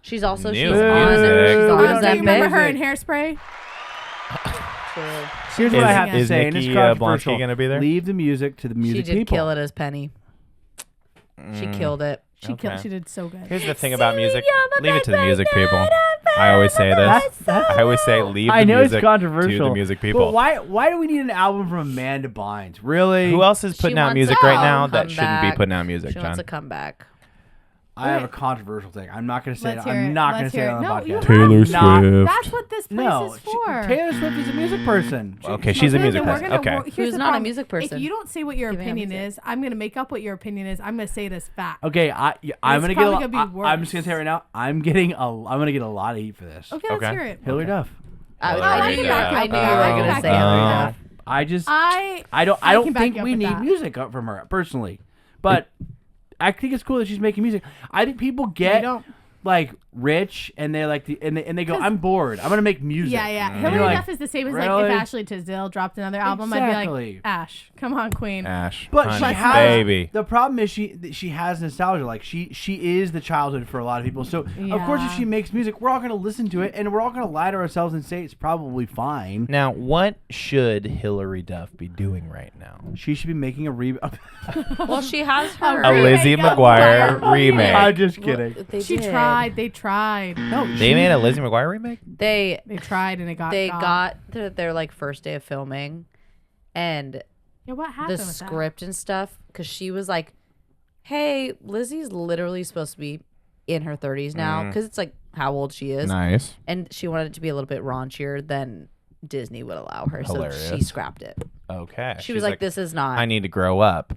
[SPEAKER 4] She's also
[SPEAKER 1] New
[SPEAKER 4] she's
[SPEAKER 1] music.
[SPEAKER 4] on
[SPEAKER 2] Boo.
[SPEAKER 4] she's on
[SPEAKER 2] We
[SPEAKER 3] Do
[SPEAKER 2] don't
[SPEAKER 3] you
[SPEAKER 2] need
[SPEAKER 3] remember her
[SPEAKER 2] music.
[SPEAKER 3] in Hairspray?
[SPEAKER 2] Here's what I have to
[SPEAKER 1] Is
[SPEAKER 2] say, and
[SPEAKER 1] Nikki
[SPEAKER 2] it's controversial.
[SPEAKER 1] Blonsky gonna be there?
[SPEAKER 2] Leave the music to the
[SPEAKER 4] She
[SPEAKER 2] music
[SPEAKER 4] did
[SPEAKER 2] people.
[SPEAKER 4] kill it as Penny. She killed it.
[SPEAKER 3] She
[SPEAKER 1] Okay.
[SPEAKER 3] She did so good.
[SPEAKER 1] Here's the thing about music. Leave it to the music people. I always say this. I always say leave
[SPEAKER 2] I
[SPEAKER 1] the
[SPEAKER 2] know it's
[SPEAKER 1] music
[SPEAKER 2] controversial.
[SPEAKER 1] to the music people.
[SPEAKER 2] But why do we need an album from Amanda Bynes? Really?
[SPEAKER 1] Who else is
[SPEAKER 4] She
[SPEAKER 1] putting out
[SPEAKER 4] wants
[SPEAKER 1] music
[SPEAKER 4] to
[SPEAKER 1] right now
[SPEAKER 4] come
[SPEAKER 1] that shouldn't be
[SPEAKER 4] back.
[SPEAKER 1] putting out music,
[SPEAKER 4] She
[SPEAKER 1] John?
[SPEAKER 4] wants to come back.
[SPEAKER 2] I have a controversial thing. I'm not going to say
[SPEAKER 3] Let's
[SPEAKER 2] it.
[SPEAKER 3] hear
[SPEAKER 2] I'm
[SPEAKER 3] it.
[SPEAKER 2] not going to
[SPEAKER 3] Let's
[SPEAKER 2] say
[SPEAKER 3] hear
[SPEAKER 2] it on the
[SPEAKER 3] No, you
[SPEAKER 2] podcast.
[SPEAKER 1] Taylor
[SPEAKER 3] have-
[SPEAKER 1] Swift.
[SPEAKER 3] That's what this place
[SPEAKER 2] No,
[SPEAKER 3] is for.
[SPEAKER 2] Taylor Swift is a music person.
[SPEAKER 1] Okay, she's a
[SPEAKER 3] Okay,
[SPEAKER 1] music
[SPEAKER 3] then we're
[SPEAKER 1] person.
[SPEAKER 3] gonna
[SPEAKER 1] Okay.
[SPEAKER 3] wo- here's
[SPEAKER 4] Who's
[SPEAKER 3] the
[SPEAKER 4] not a
[SPEAKER 3] problem.
[SPEAKER 4] music person?
[SPEAKER 3] If you don't say what your
[SPEAKER 4] Giving out
[SPEAKER 3] opinion
[SPEAKER 4] music.
[SPEAKER 3] is, I'm gonna make up what your opinion is. I'm gonna say it as fact.
[SPEAKER 2] Okay, I'm
[SPEAKER 3] It's
[SPEAKER 2] gonna get.
[SPEAKER 3] probably gonna be
[SPEAKER 2] I'm just gonna
[SPEAKER 3] worse.
[SPEAKER 2] say right now. I'm gonna get a lot of heat for this.
[SPEAKER 3] Okay, let's
[SPEAKER 1] Okay.
[SPEAKER 3] hear it.
[SPEAKER 2] Hillary Duff.
[SPEAKER 4] I
[SPEAKER 1] Oh,
[SPEAKER 3] I
[SPEAKER 4] knew
[SPEAKER 3] can
[SPEAKER 4] you
[SPEAKER 3] back you
[SPEAKER 4] I
[SPEAKER 3] up
[SPEAKER 4] knew
[SPEAKER 3] with
[SPEAKER 4] you
[SPEAKER 3] that.
[SPEAKER 4] were
[SPEAKER 3] I can
[SPEAKER 4] going to
[SPEAKER 3] back
[SPEAKER 4] say
[SPEAKER 3] you up with
[SPEAKER 4] it.
[SPEAKER 3] that.
[SPEAKER 2] I just.
[SPEAKER 3] I
[SPEAKER 2] I
[SPEAKER 3] can
[SPEAKER 2] don't
[SPEAKER 3] back
[SPEAKER 2] think
[SPEAKER 3] you up
[SPEAKER 2] we
[SPEAKER 3] with
[SPEAKER 2] need
[SPEAKER 3] that.
[SPEAKER 2] music from her personally, but I think it's cool that she's making music. I think people get
[SPEAKER 3] don't.
[SPEAKER 2] like rich and they like and they go, I'm bored. I'm gonna make music.
[SPEAKER 3] Yeah, yeah.
[SPEAKER 2] And
[SPEAKER 3] Hillary
[SPEAKER 2] you're like,
[SPEAKER 3] Duff is the same as like
[SPEAKER 2] really?
[SPEAKER 3] if Ashley Tisdale dropped another album, I'd be
[SPEAKER 2] Exactly.
[SPEAKER 3] like, Ash, come on, Queen.
[SPEAKER 1] Ash,
[SPEAKER 2] But
[SPEAKER 1] honey,
[SPEAKER 2] she has
[SPEAKER 1] baby.
[SPEAKER 2] the problem is she has nostalgia. Like she is the childhood for a lot of people. So of course if
[SPEAKER 3] Yeah.
[SPEAKER 2] she makes music, we're all gonna listen to it and we're all gonna lie to ourselves and say it's probably fine.
[SPEAKER 1] Now, what should Hillary Duff be doing right now?
[SPEAKER 2] She should be making a
[SPEAKER 4] Well, she has her.
[SPEAKER 1] A Lizzie
[SPEAKER 3] Remake of
[SPEAKER 1] McGuire
[SPEAKER 3] Fire.
[SPEAKER 1] remake.
[SPEAKER 2] I'm just kidding.
[SPEAKER 4] They
[SPEAKER 3] She
[SPEAKER 4] did.
[SPEAKER 3] tried. They tried.
[SPEAKER 2] No,
[SPEAKER 1] They made a Lizzie McGuire remake?
[SPEAKER 4] They
[SPEAKER 3] They tried, and it got.
[SPEAKER 4] got their like first day of filming, and
[SPEAKER 3] Yeah, what
[SPEAKER 4] the
[SPEAKER 3] happened with
[SPEAKER 4] script and stuff, because she was like, "Hey, Lizzie's literally supposed to be in her 30s now, because it's like how old she is,
[SPEAKER 1] Nice.
[SPEAKER 4] and she wanted it to be a little bit raunchier than Disney would allow her, so she
[SPEAKER 1] Hilarious.
[SPEAKER 4] scrapped it.
[SPEAKER 1] Okay.
[SPEAKER 4] She was like, "This is not."
[SPEAKER 1] I need to grow up.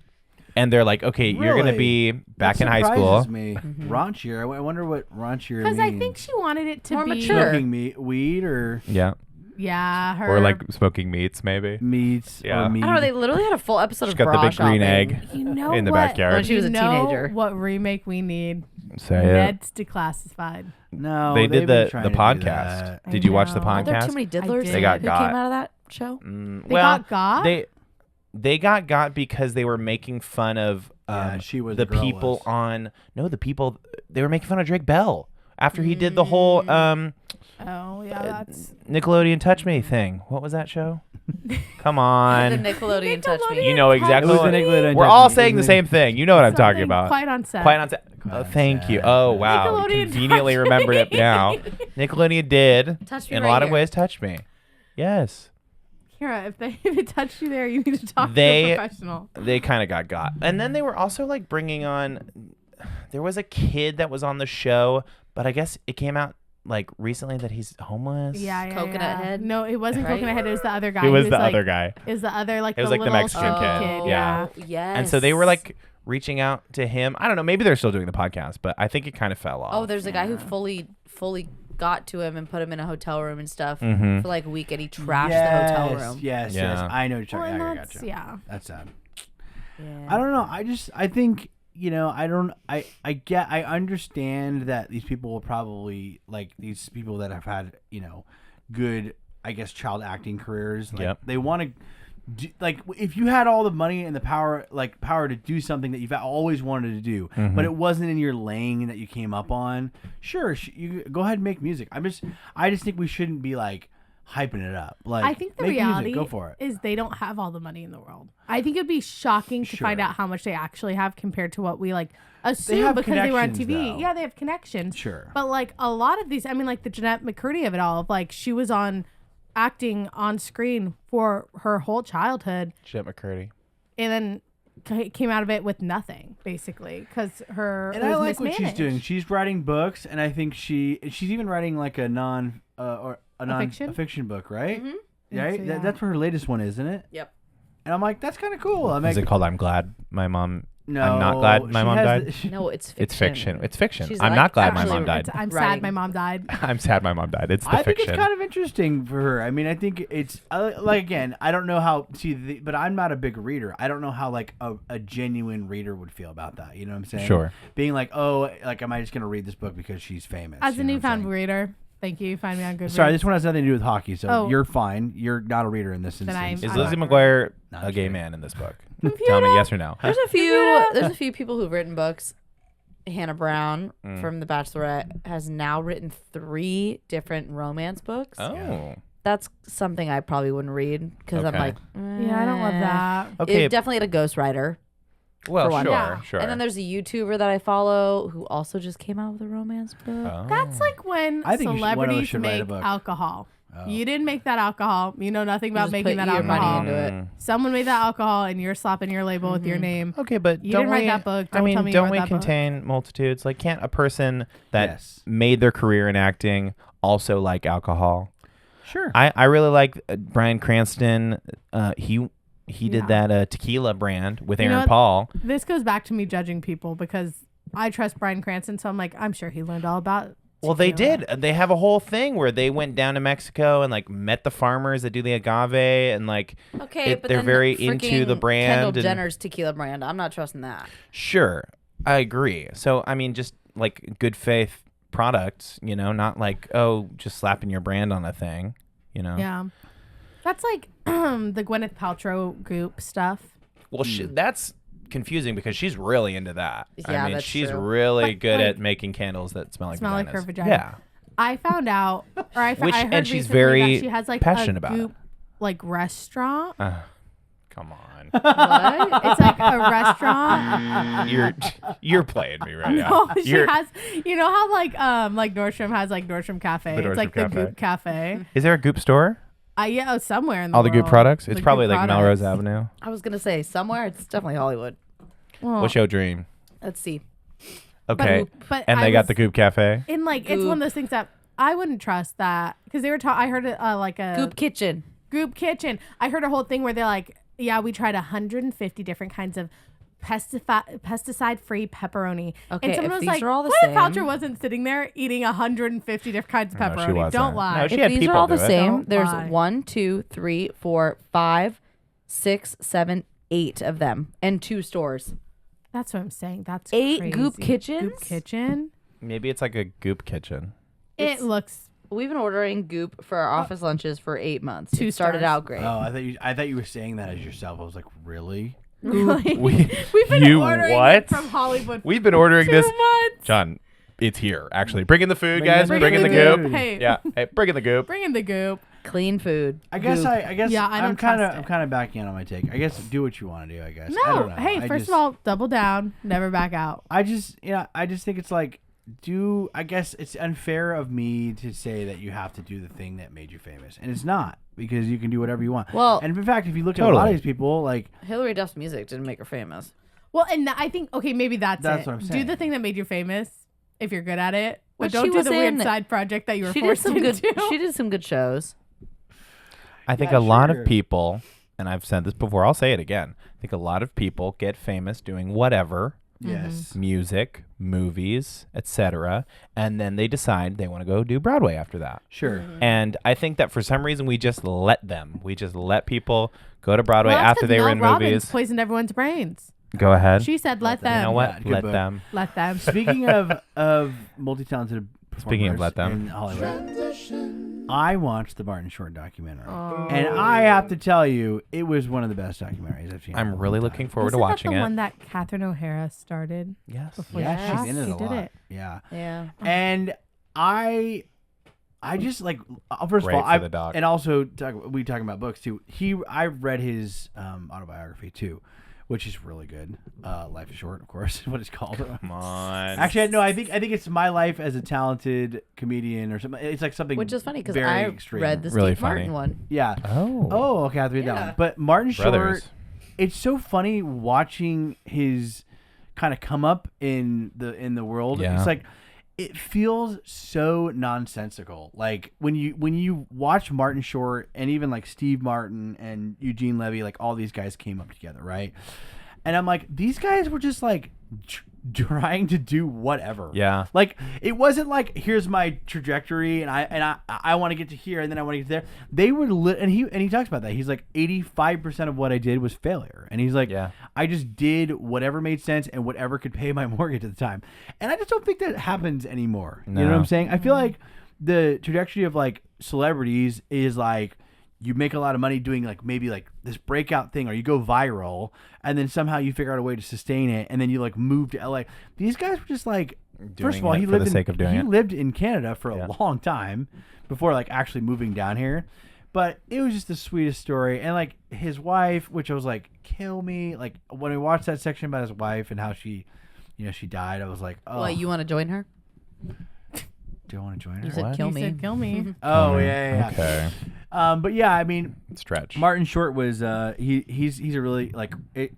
[SPEAKER 1] And they're like, okay, you're going to
[SPEAKER 2] Really?
[SPEAKER 1] be back
[SPEAKER 2] That
[SPEAKER 1] in high school.
[SPEAKER 2] surprises Me. Raunchier. I wonder what raunchier
[SPEAKER 3] Because
[SPEAKER 2] means.
[SPEAKER 3] I think she wanted it to
[SPEAKER 4] More
[SPEAKER 3] be
[SPEAKER 4] mature.
[SPEAKER 2] smoking weed or
[SPEAKER 1] Yeah.
[SPEAKER 3] Yeah, her.
[SPEAKER 1] Or like smoking meats, maybe.
[SPEAKER 2] Meats
[SPEAKER 1] Yeah.
[SPEAKER 2] or meat.
[SPEAKER 4] I don't know. They literally had a full episode
[SPEAKER 1] She's
[SPEAKER 4] of
[SPEAKER 1] got the
[SPEAKER 4] bra
[SPEAKER 1] big green
[SPEAKER 4] shopping.
[SPEAKER 1] egg
[SPEAKER 3] you know
[SPEAKER 1] in the
[SPEAKER 3] what?
[SPEAKER 1] backyard.
[SPEAKER 4] When she was a
[SPEAKER 3] You know
[SPEAKER 4] teenager.
[SPEAKER 3] what remake we need?
[SPEAKER 1] Say it.
[SPEAKER 3] Ned's Declassified.
[SPEAKER 2] No,
[SPEAKER 1] They did
[SPEAKER 2] they've been
[SPEAKER 1] the
[SPEAKER 2] trying to do
[SPEAKER 1] podcast.
[SPEAKER 2] that.
[SPEAKER 1] Did you watch the
[SPEAKER 3] know.
[SPEAKER 4] Aren't there
[SPEAKER 1] podcast?
[SPEAKER 4] too many
[SPEAKER 3] I
[SPEAKER 4] diddlers
[SPEAKER 3] did.
[SPEAKER 1] They got
[SPEAKER 4] who
[SPEAKER 1] got.
[SPEAKER 4] came out of that show?
[SPEAKER 3] They
[SPEAKER 1] well,
[SPEAKER 3] got?
[SPEAKER 1] they got because they were making fun of
[SPEAKER 2] Yeah, she was
[SPEAKER 1] the
[SPEAKER 2] the girl
[SPEAKER 1] people
[SPEAKER 2] was.
[SPEAKER 1] on the people they were making fun of Drake Bell after he did the whole
[SPEAKER 3] Oh yeah, that's
[SPEAKER 1] Nickelodeon Touch Me thing. What was that show? Come
[SPEAKER 4] The
[SPEAKER 1] on.
[SPEAKER 4] Nickelodeon Touch Me.
[SPEAKER 1] You know exactly
[SPEAKER 2] It was
[SPEAKER 1] what
[SPEAKER 2] the Nickelodeon
[SPEAKER 1] we're
[SPEAKER 2] Touch
[SPEAKER 1] all
[SPEAKER 2] Me.
[SPEAKER 1] saying
[SPEAKER 2] It
[SPEAKER 1] the
[SPEAKER 2] was
[SPEAKER 1] same thing. You know what I'm talking
[SPEAKER 3] something
[SPEAKER 1] about.
[SPEAKER 3] Quite on set.
[SPEAKER 1] Quite on set.
[SPEAKER 2] Quite on
[SPEAKER 1] Thank you.
[SPEAKER 2] set.
[SPEAKER 1] Oh wow.
[SPEAKER 3] Nickelodeon
[SPEAKER 1] Conveniently
[SPEAKER 3] Touch
[SPEAKER 1] remembered it
[SPEAKER 3] Me.
[SPEAKER 1] now. Nickelodeon did
[SPEAKER 4] Touch me
[SPEAKER 1] in
[SPEAKER 4] right
[SPEAKER 1] a lot of
[SPEAKER 4] here.
[SPEAKER 1] ways touch me. Yes.
[SPEAKER 3] Kira, if they touched you there, you need to talk
[SPEAKER 1] They-
[SPEAKER 3] to a professional.
[SPEAKER 1] They kind of got. And then they were also like bringing on there was a kid that was on the show, but I guess it came out like recently that he's homeless.
[SPEAKER 3] Yeah, yeah,
[SPEAKER 4] Coconut
[SPEAKER 3] yeah.
[SPEAKER 4] Head?
[SPEAKER 3] No, it wasn't
[SPEAKER 4] Right?
[SPEAKER 3] Coconut Head. It was the other guy.
[SPEAKER 1] It was
[SPEAKER 3] He
[SPEAKER 1] the
[SPEAKER 3] like,
[SPEAKER 1] other guy.
[SPEAKER 3] Is the other like
[SPEAKER 1] It was
[SPEAKER 3] the
[SPEAKER 1] like the
[SPEAKER 3] little
[SPEAKER 1] Mexican
[SPEAKER 3] chubby
[SPEAKER 1] kid.
[SPEAKER 3] kid?
[SPEAKER 1] Yeah.
[SPEAKER 4] Yes.
[SPEAKER 1] And so they were like reaching out to him. I don't know, maybe they're still doing the podcast, but I think it kind of fell off.
[SPEAKER 4] Oh, there's a guy who fully got to him and put him in a hotel room and stuff
[SPEAKER 1] Mhm.
[SPEAKER 4] for like a week, and he trashed the hotel room.
[SPEAKER 2] Yes,
[SPEAKER 1] Yeah.
[SPEAKER 2] yes. I know what you're
[SPEAKER 3] Well,
[SPEAKER 2] talking
[SPEAKER 3] and
[SPEAKER 2] about. I
[SPEAKER 3] that's,
[SPEAKER 2] gotcha.
[SPEAKER 3] yeah.
[SPEAKER 2] That's sad.
[SPEAKER 4] Yeah.
[SPEAKER 2] I don't know. I think, I understand that these people will probably, like, these people that have had, good, I guess, child acting careers. Like,
[SPEAKER 1] Yep.
[SPEAKER 2] they want to, like, if you had all the money and the power to do something that you've always wanted to do, but it wasn't in your lane that you came up on, sure, you go ahead and make music. I just think we shouldn't be, like, hyping it up. Like,
[SPEAKER 3] I think the
[SPEAKER 2] make
[SPEAKER 3] reality
[SPEAKER 2] music, go for it.
[SPEAKER 3] is they don't have all the money in the world. I think it'd be shocking to find
[SPEAKER 2] Sure.
[SPEAKER 3] out how much they actually have compared to what we like assume
[SPEAKER 2] have
[SPEAKER 3] because they were on
[SPEAKER 2] connections,
[SPEAKER 3] TV.
[SPEAKER 2] though.
[SPEAKER 3] Yeah, they have connections.
[SPEAKER 2] Sure.
[SPEAKER 3] But like a lot of these, I mean, like the Jeanette McCurdy of it all, like she was on acting on screen for her whole childhood,
[SPEAKER 1] Jeanette McCurdy.
[SPEAKER 3] and then came out of it with nothing basically because her
[SPEAKER 2] And
[SPEAKER 3] it
[SPEAKER 2] I
[SPEAKER 3] was
[SPEAKER 2] like what she's
[SPEAKER 3] mismanaged.
[SPEAKER 2] doing. She's writing books, and I think she's even writing like a
[SPEAKER 3] fiction?
[SPEAKER 2] fiction book, right?
[SPEAKER 3] So,
[SPEAKER 2] Right.
[SPEAKER 3] yeah.
[SPEAKER 2] That's what her latest one is, isn't it?
[SPEAKER 4] Yep.
[SPEAKER 2] And I'm like, that's kind of cool. I'm
[SPEAKER 1] Is
[SPEAKER 2] like,
[SPEAKER 1] it called I'm Glad My Mom
[SPEAKER 2] no,
[SPEAKER 1] I'm not glad my
[SPEAKER 2] she
[SPEAKER 1] mom
[SPEAKER 2] has
[SPEAKER 1] died?
[SPEAKER 2] the-
[SPEAKER 4] No, it's fiction.
[SPEAKER 1] It's fiction. It's fiction.
[SPEAKER 4] She's
[SPEAKER 1] I'm
[SPEAKER 4] like
[SPEAKER 1] not glad my
[SPEAKER 4] actually
[SPEAKER 1] mom died.
[SPEAKER 3] I'm sad
[SPEAKER 4] writing.
[SPEAKER 3] my mom died.
[SPEAKER 1] I'm sad my mom died. It's the
[SPEAKER 2] I think
[SPEAKER 1] fiction.
[SPEAKER 2] it's kind of interesting for her. I mean, I think it's like, again, I don't know how but I'm not a big reader. I don't know how like a genuine reader would feel about that. You know what I'm saying?
[SPEAKER 1] Sure.
[SPEAKER 2] Being like, oh, like, am I just gonna read this book because she's famous?
[SPEAKER 3] As
[SPEAKER 2] You
[SPEAKER 3] a
[SPEAKER 2] know what I'm
[SPEAKER 3] newfound
[SPEAKER 2] saying?
[SPEAKER 3] reader, thank you. Find me on Goodreads.
[SPEAKER 2] Sorry, this one has nothing to do with hockey, so
[SPEAKER 3] Oh.
[SPEAKER 2] you're fine. You're not a reader in this
[SPEAKER 3] Then
[SPEAKER 2] instance.
[SPEAKER 1] Is
[SPEAKER 3] I'm
[SPEAKER 1] Lizzie
[SPEAKER 3] not-
[SPEAKER 1] McGuire
[SPEAKER 2] No,
[SPEAKER 1] a
[SPEAKER 2] I'm
[SPEAKER 1] gay
[SPEAKER 2] kidding.
[SPEAKER 1] man in this book? Tell me yes or no.
[SPEAKER 4] There's a few people who've written books. Hannah Brown
[SPEAKER 1] Mm.
[SPEAKER 4] from The Bachelorette has now written 3 different romance books.
[SPEAKER 1] Oh.
[SPEAKER 4] That's something I probably wouldn't read because I'm
[SPEAKER 1] Okay.
[SPEAKER 4] like,
[SPEAKER 3] Yeah, I don't love that.
[SPEAKER 1] Okay.
[SPEAKER 4] It definitely had a ghostwriter.
[SPEAKER 1] Well,
[SPEAKER 4] for one.
[SPEAKER 1] sure,
[SPEAKER 3] Yeah.
[SPEAKER 1] sure.
[SPEAKER 4] And then there's a YouTuber that I follow who also just came out with a romance book.
[SPEAKER 1] Oh.
[SPEAKER 3] That's like when
[SPEAKER 2] I think one of us
[SPEAKER 3] celebrities
[SPEAKER 2] should write a
[SPEAKER 3] make
[SPEAKER 2] book.
[SPEAKER 3] alcohol.
[SPEAKER 2] Oh.
[SPEAKER 3] You didn't make that alcohol. You know nothing about
[SPEAKER 4] just
[SPEAKER 3] making
[SPEAKER 4] put
[SPEAKER 3] that
[SPEAKER 4] your money
[SPEAKER 3] alcohol.
[SPEAKER 4] into it.
[SPEAKER 3] Someone made that alcohol, and you're slapping your label with your name.
[SPEAKER 1] Okay, but
[SPEAKER 3] You
[SPEAKER 1] don't
[SPEAKER 3] didn't write
[SPEAKER 1] we,
[SPEAKER 3] that book.
[SPEAKER 1] I
[SPEAKER 3] Don't
[SPEAKER 1] mean,
[SPEAKER 3] tell me you
[SPEAKER 1] don't
[SPEAKER 3] wrote
[SPEAKER 1] we
[SPEAKER 3] that book.
[SPEAKER 1] contain multitudes? Like, can't a person that
[SPEAKER 2] Yes.
[SPEAKER 1] made their career in acting also like alcohol?
[SPEAKER 2] Sure.
[SPEAKER 1] I really like Bryan Cranston. He did
[SPEAKER 3] Yeah.
[SPEAKER 1] that tequila brand with
[SPEAKER 3] You know
[SPEAKER 1] Aaron
[SPEAKER 3] what?
[SPEAKER 1] Paul.
[SPEAKER 3] This goes back to me judging people because I trust Bryan Cranston, so I'm like, I'm sure he learned all about.
[SPEAKER 1] Well, they
[SPEAKER 3] tequila.
[SPEAKER 1] did. They have a whole thing where they went down to Mexico and like met the farmers that do the agave and like
[SPEAKER 4] Okay, but
[SPEAKER 1] they're
[SPEAKER 4] then
[SPEAKER 1] very
[SPEAKER 4] freaking
[SPEAKER 1] into the brand.
[SPEAKER 4] Kendall
[SPEAKER 1] and-
[SPEAKER 4] Jenner's tequila brand. I'm not trusting that.
[SPEAKER 1] Sure, I agree. So I mean, just like good faith products, not like just slapping your brand on a thing,
[SPEAKER 3] Yeah, that's like the Gwyneth Paltrow Goop stuff.
[SPEAKER 1] Well, that's confusing because she's really into that.
[SPEAKER 4] Yeah,
[SPEAKER 1] I mean,
[SPEAKER 4] that's
[SPEAKER 1] she's
[SPEAKER 4] true.
[SPEAKER 1] really
[SPEAKER 3] But,
[SPEAKER 1] good
[SPEAKER 3] like,
[SPEAKER 1] at making candles that smell like
[SPEAKER 3] smell like
[SPEAKER 1] vaginas.
[SPEAKER 3] her vagina.
[SPEAKER 1] Yeah.
[SPEAKER 3] I found out, or I
[SPEAKER 1] Which-
[SPEAKER 3] heard
[SPEAKER 1] and she's
[SPEAKER 3] recently
[SPEAKER 1] very
[SPEAKER 3] that she has like
[SPEAKER 1] passionate
[SPEAKER 3] a
[SPEAKER 1] about it.
[SPEAKER 3] Goop like restaurant.
[SPEAKER 1] Come on.
[SPEAKER 4] What?
[SPEAKER 3] It's like a restaurant.
[SPEAKER 1] You're playing me right now.
[SPEAKER 3] No, she
[SPEAKER 1] You're-
[SPEAKER 3] has. You know how like Nordstrom has like Nordstrom Cafe.
[SPEAKER 1] The
[SPEAKER 3] It's
[SPEAKER 1] Nordstrom
[SPEAKER 3] like
[SPEAKER 1] Cafe.
[SPEAKER 3] the Goop Cafe.
[SPEAKER 1] Is there a Goop store?
[SPEAKER 3] Yeah, somewhere in the
[SPEAKER 1] All the Goop
[SPEAKER 3] world.
[SPEAKER 1] products?
[SPEAKER 3] The
[SPEAKER 1] It's
[SPEAKER 3] Goop
[SPEAKER 1] probably like Melrose
[SPEAKER 3] products.
[SPEAKER 1] Avenue.
[SPEAKER 4] I was gonna say somewhere. It's definitely Hollywood.
[SPEAKER 3] Well,
[SPEAKER 1] What's your dream?
[SPEAKER 4] Let's see.
[SPEAKER 1] Okay.
[SPEAKER 3] but
[SPEAKER 1] And
[SPEAKER 3] I
[SPEAKER 1] they got
[SPEAKER 3] was-
[SPEAKER 1] the Goop Cafe?
[SPEAKER 3] And like it's one of those things that I wouldn't trust that because they were I heard it like a
[SPEAKER 4] Goop Kitchen.
[SPEAKER 3] Goop Kitchen. I heard a whole thing where they're like, yeah, we tried 150 different kinds of pesticide-free pepperoni.
[SPEAKER 4] Okay,
[SPEAKER 3] and someone
[SPEAKER 4] if
[SPEAKER 3] was
[SPEAKER 4] these
[SPEAKER 3] like,
[SPEAKER 4] are all the
[SPEAKER 3] Gwyneth
[SPEAKER 4] same-
[SPEAKER 3] Paltrow wasn't sitting there eating 150 different kinds of
[SPEAKER 1] No, she
[SPEAKER 3] pepperoni.
[SPEAKER 1] wasn't.
[SPEAKER 3] Don't lie.
[SPEAKER 1] No, she
[SPEAKER 4] If
[SPEAKER 1] had
[SPEAKER 4] these
[SPEAKER 1] people
[SPEAKER 4] are all
[SPEAKER 1] do
[SPEAKER 4] the
[SPEAKER 1] it.
[SPEAKER 4] same,
[SPEAKER 3] Don't
[SPEAKER 4] there's
[SPEAKER 3] lie.
[SPEAKER 4] 1, 2, 3, 4, 5, 6, 7, 8 of them, and 2 stores.
[SPEAKER 3] That's what I'm saying. That's
[SPEAKER 4] 8
[SPEAKER 3] crazy.
[SPEAKER 4] Goop Kitchens?
[SPEAKER 3] Goop kitchen.
[SPEAKER 1] Maybe it's like a goop kitchen.
[SPEAKER 3] It looks
[SPEAKER 4] We've been ordering Goop for our office lunches for 8 months.
[SPEAKER 3] 2
[SPEAKER 4] It started
[SPEAKER 3] stars.
[SPEAKER 4] out great.
[SPEAKER 2] Oh, I thought you were saying that as yourself. I was like, really?
[SPEAKER 3] really.
[SPEAKER 1] We-
[SPEAKER 3] We've been
[SPEAKER 1] you
[SPEAKER 3] ordering
[SPEAKER 1] what?
[SPEAKER 3] it from Hollywood.
[SPEAKER 1] We've been ordering
[SPEAKER 3] 2
[SPEAKER 1] this.
[SPEAKER 3] months.
[SPEAKER 1] John, it's here. Actually, bring in the food,
[SPEAKER 2] Bring
[SPEAKER 1] guys.
[SPEAKER 2] in
[SPEAKER 1] Bring in the
[SPEAKER 2] the
[SPEAKER 1] goop.
[SPEAKER 2] food.
[SPEAKER 3] Hey,
[SPEAKER 1] Yeah, hey, bring in the goop.
[SPEAKER 3] bring in the goop.
[SPEAKER 4] Clean food.
[SPEAKER 2] I guess
[SPEAKER 4] Goop.
[SPEAKER 3] Yeah, I don't trust it.
[SPEAKER 2] I'm kind of backing out on my take. I guess do what you want to do. I guess. I
[SPEAKER 3] No,
[SPEAKER 2] don't know.
[SPEAKER 3] hey,
[SPEAKER 2] I
[SPEAKER 3] first
[SPEAKER 2] just,
[SPEAKER 3] of all, double down, never back out.
[SPEAKER 2] I just think it's like, I guess it's unfair of me to say that you have to do the thing that made you famous, and it's not, because you can do whatever you want.
[SPEAKER 4] Well,
[SPEAKER 2] and in fact, if you look at a lot of
[SPEAKER 1] Totally.
[SPEAKER 2] these people, like,
[SPEAKER 4] Hillary Duff's music didn't make her famous.
[SPEAKER 3] Well, and I think okay, maybe that's
[SPEAKER 2] That's
[SPEAKER 3] it.
[SPEAKER 2] what I'm
[SPEAKER 3] Do
[SPEAKER 2] saying.
[SPEAKER 3] the thing that made you famous if you're good at it,
[SPEAKER 4] Well,
[SPEAKER 3] but don't
[SPEAKER 4] she
[SPEAKER 3] do
[SPEAKER 4] was
[SPEAKER 3] the weird
[SPEAKER 4] in-
[SPEAKER 3] side project that you were
[SPEAKER 4] She did
[SPEAKER 3] forced
[SPEAKER 4] some good.
[SPEAKER 3] into.
[SPEAKER 4] She did some good shows.
[SPEAKER 1] I think
[SPEAKER 2] Yeah,
[SPEAKER 1] a lot
[SPEAKER 2] sure.
[SPEAKER 1] of people, and I've said this before, I'll say it again. I think a lot of people get famous doing whatever,
[SPEAKER 2] yes,
[SPEAKER 1] music, movies, etc., and then they decide they want to go do Broadway after that.
[SPEAKER 2] sure.
[SPEAKER 1] And I think that for some reason we just let them. We just let people go to Broadway
[SPEAKER 3] Well, that's
[SPEAKER 1] after
[SPEAKER 3] 'cause
[SPEAKER 1] they were
[SPEAKER 3] Mel
[SPEAKER 1] in
[SPEAKER 3] Robbins
[SPEAKER 1] movies.
[SPEAKER 3] poisoned everyone's brains.
[SPEAKER 1] Go ahead.
[SPEAKER 3] She said, "Let
[SPEAKER 2] them.
[SPEAKER 3] them."
[SPEAKER 1] You know
[SPEAKER 2] Yeah,
[SPEAKER 1] what?
[SPEAKER 2] good
[SPEAKER 1] Let
[SPEAKER 2] book.
[SPEAKER 1] them.
[SPEAKER 3] Let them.
[SPEAKER 2] Speaking of multi-talented performers
[SPEAKER 1] Speaking of let them.
[SPEAKER 2] in Hollywood, I watched the Martin Short documentary, and I have to tell you, it was one of the best documentaries I've seen. in a
[SPEAKER 1] I'm
[SPEAKER 2] long
[SPEAKER 1] really
[SPEAKER 2] time.
[SPEAKER 1] looking forward
[SPEAKER 3] Isn't
[SPEAKER 1] to
[SPEAKER 3] that
[SPEAKER 1] watching
[SPEAKER 3] the
[SPEAKER 1] it.
[SPEAKER 3] one that Catherine O'Hara started?
[SPEAKER 1] Yes.
[SPEAKER 3] Before
[SPEAKER 2] Yeah,
[SPEAKER 3] she
[SPEAKER 2] she's
[SPEAKER 3] passed?
[SPEAKER 2] in it
[SPEAKER 3] She
[SPEAKER 2] a
[SPEAKER 3] did
[SPEAKER 2] lot.
[SPEAKER 3] it.
[SPEAKER 2] Yeah,
[SPEAKER 4] Yeah.
[SPEAKER 2] and I just like first
[SPEAKER 1] Great
[SPEAKER 2] of all,
[SPEAKER 1] for the doc.
[SPEAKER 2] and also we talking about books too. I read his autobiography too, which is really good. Life is Short, of course, is what it's called.
[SPEAKER 1] Come on.
[SPEAKER 2] Actually, no, I think it's My Life as a Talented Comedian or something. It's like something
[SPEAKER 4] Which is funny because
[SPEAKER 2] very
[SPEAKER 4] I
[SPEAKER 2] extreme.
[SPEAKER 4] read the
[SPEAKER 1] Really
[SPEAKER 4] Steve Martin
[SPEAKER 1] funny.
[SPEAKER 4] one.
[SPEAKER 2] Yeah.
[SPEAKER 1] Oh.
[SPEAKER 2] Oh, okay, I have to read that
[SPEAKER 4] Yeah.
[SPEAKER 2] one. But Martin
[SPEAKER 1] Brothers.
[SPEAKER 2] Short, it's so funny watching his kind of come up in the world.
[SPEAKER 1] Yeah.
[SPEAKER 2] It's like it feels so nonsensical. Like when you watch Martin Short and even like Steve Martin and Eugene Levy, like all these guys came up together, right? And I'm like, these guys were just like trying to do whatever.
[SPEAKER 1] Yeah.
[SPEAKER 2] Like it wasn't like here's my trajectory and I want to get to here and then I want to get to there. They were and he talks about that. He's like 85% of what I did was failure. And he's like,
[SPEAKER 1] Yeah.
[SPEAKER 2] I just did whatever made sense and whatever could pay my mortgage at the time. And I just don't think that happens anymore. You know what
[SPEAKER 1] No.
[SPEAKER 2] I'm saying? I feel like the trajectory of like celebrities is like you make a lot of money doing like maybe like this breakout thing or you go viral and then somehow you figure out a way to sustain it and then you like move to LA. These guys were just like first of all,
[SPEAKER 1] it
[SPEAKER 2] he
[SPEAKER 1] for
[SPEAKER 2] lived
[SPEAKER 1] the sake of doing
[SPEAKER 2] he
[SPEAKER 1] it.
[SPEAKER 2] lived in Canada for
[SPEAKER 1] Yeah.
[SPEAKER 2] a long time before like actually moving down here. But it was just the sweetest story. And like his wife, which I was like, kill me. Like when I watched that section about his wife and how she died, I was like, oh,
[SPEAKER 4] Well, you want to join her?
[SPEAKER 2] do I want to join her?
[SPEAKER 4] You said
[SPEAKER 1] What?
[SPEAKER 4] kill
[SPEAKER 3] He
[SPEAKER 4] me.
[SPEAKER 3] said, "Kill me."
[SPEAKER 2] Oh yeah.
[SPEAKER 1] Okay.
[SPEAKER 2] But yeah, I mean,
[SPEAKER 1] Stretch.
[SPEAKER 2] Martin Short was he's a really like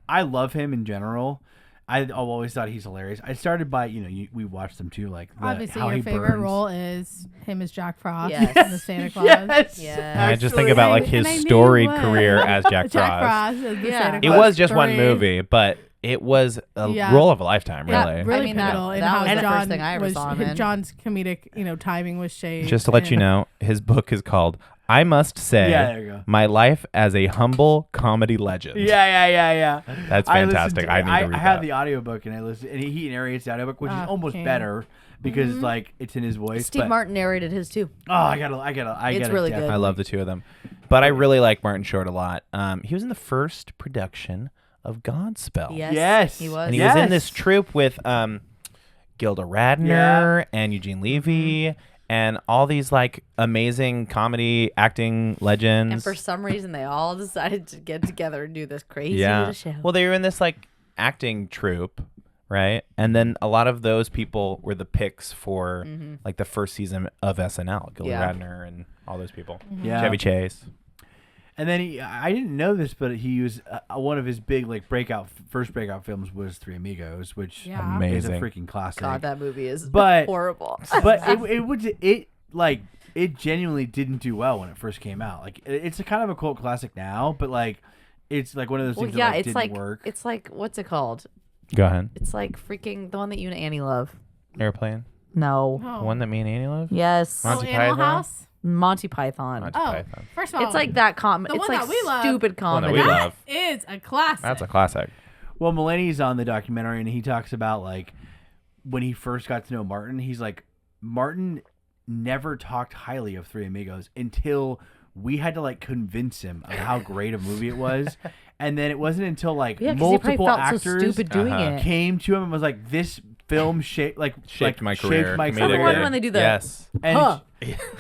[SPEAKER 2] I love him in general. I've always thought he's hilarious. I started by we watched them too, like
[SPEAKER 3] Obviously,
[SPEAKER 2] how
[SPEAKER 3] your
[SPEAKER 2] he
[SPEAKER 3] favorite
[SPEAKER 2] burns.
[SPEAKER 3] role is him as Jack Frost
[SPEAKER 4] Yes.
[SPEAKER 3] in the Santa Claus.
[SPEAKER 2] Yes.
[SPEAKER 4] Yeah.
[SPEAKER 1] I just think about like his
[SPEAKER 3] And I knew
[SPEAKER 1] storied
[SPEAKER 3] what.
[SPEAKER 1] career as Jack Frost.
[SPEAKER 3] Jack Frost as the
[SPEAKER 4] Yeah.
[SPEAKER 3] Santa
[SPEAKER 1] It
[SPEAKER 3] Claus.
[SPEAKER 1] was just one
[SPEAKER 3] 3.
[SPEAKER 1] movie, but it was a
[SPEAKER 3] Yeah.
[SPEAKER 1] role of a lifetime,
[SPEAKER 3] Yeah,
[SPEAKER 1] really.
[SPEAKER 3] really
[SPEAKER 4] I mean, that-
[SPEAKER 3] pivotal in
[SPEAKER 4] that
[SPEAKER 3] how
[SPEAKER 4] was the
[SPEAKER 3] John
[SPEAKER 4] first thing I ever
[SPEAKER 3] was,
[SPEAKER 4] saw him in.
[SPEAKER 3] John's comedic, timing was shaped.
[SPEAKER 1] Just to let you
[SPEAKER 3] and-
[SPEAKER 1] know, his book is called "I Must Say:
[SPEAKER 2] Yeah, there you go.
[SPEAKER 1] My Life as a Humble Comedy Legend."
[SPEAKER 2] Yeah.
[SPEAKER 1] That's
[SPEAKER 2] I listened
[SPEAKER 1] fantastic.
[SPEAKER 2] to-
[SPEAKER 1] I need to read
[SPEAKER 2] I have
[SPEAKER 1] that.
[SPEAKER 2] the audiobook and I listen and he narrates the audiobook, which is
[SPEAKER 3] Oh,
[SPEAKER 2] almost
[SPEAKER 3] king.
[SPEAKER 2] better because like it's in his voice.
[SPEAKER 4] Steve
[SPEAKER 2] but,
[SPEAKER 4] Martin narrated his too.
[SPEAKER 2] Oh, I gotta.
[SPEAKER 4] It's really good.
[SPEAKER 1] I love the two of them, but I really like Martin Short a lot. He was in the first production of Godspell.
[SPEAKER 2] Yes.
[SPEAKER 4] he was.
[SPEAKER 1] And he was in
[SPEAKER 2] Yes.
[SPEAKER 1] this troupe with Gilda Radner and Eugene Levy and all these like amazing comedy acting legends.
[SPEAKER 4] And for some reason, they all decided to get together and do this crazy
[SPEAKER 1] yeah.
[SPEAKER 4] little show.
[SPEAKER 1] Well, they were in this like acting troupe, right? And then a lot of those people were the picks for like the first season of SNL. Gilda
[SPEAKER 4] Yeah.
[SPEAKER 1] Radner and all those people.
[SPEAKER 2] Yeah.
[SPEAKER 1] Chevy Chase.
[SPEAKER 2] And then I didn't know this, but he was one of his big like first breakout films was Three Amigos, which
[SPEAKER 3] Yeah.
[SPEAKER 2] is a
[SPEAKER 1] Amazing.
[SPEAKER 2] freaking classic.
[SPEAKER 4] God, that movie is
[SPEAKER 2] But-
[SPEAKER 4] horrible.
[SPEAKER 2] But it genuinely didn't do well when it first came out. Like it's a kind of a cult classic now, but like It's like one of those
[SPEAKER 4] Well,
[SPEAKER 2] things
[SPEAKER 4] yeah,
[SPEAKER 2] that
[SPEAKER 4] it's
[SPEAKER 2] didn't
[SPEAKER 4] like
[SPEAKER 2] work.
[SPEAKER 4] it's like what's it called?
[SPEAKER 1] Go ahead.
[SPEAKER 4] It's like freaking the one that you and Annie love.
[SPEAKER 1] Airplane.
[SPEAKER 4] No.
[SPEAKER 3] Oh.
[SPEAKER 1] The one that me and Annie love.
[SPEAKER 4] Yes.
[SPEAKER 1] Monty
[SPEAKER 3] Animal
[SPEAKER 1] Python?
[SPEAKER 3] House.
[SPEAKER 4] Monty Python.
[SPEAKER 1] Monty
[SPEAKER 3] Oh,
[SPEAKER 1] Python.
[SPEAKER 3] first of all,
[SPEAKER 4] It's like that
[SPEAKER 3] The
[SPEAKER 4] it's
[SPEAKER 3] one
[SPEAKER 4] like
[SPEAKER 3] that we love.
[SPEAKER 4] stupid
[SPEAKER 1] that
[SPEAKER 4] comedy.
[SPEAKER 1] we
[SPEAKER 3] that
[SPEAKER 1] love.
[SPEAKER 3] is a classic.
[SPEAKER 1] That's a classic.
[SPEAKER 2] Well, Mulaney's on the documentary, and he talks about like when he first got to know Martin. He's like, Martin never talked highly of Three Amigos until we had to like convince him of how great a movie it was, and then it wasn't until like
[SPEAKER 4] Yeah, 'cause he probably
[SPEAKER 2] multiple
[SPEAKER 4] felt
[SPEAKER 2] actors
[SPEAKER 4] so stupid doing
[SPEAKER 1] Uh-huh.
[SPEAKER 4] it.
[SPEAKER 2] came to him and was like, "This film shaped
[SPEAKER 1] My career.
[SPEAKER 2] my
[SPEAKER 1] comedic
[SPEAKER 2] career."
[SPEAKER 4] the one when they do the-
[SPEAKER 1] Yes.
[SPEAKER 2] And
[SPEAKER 4] Huh.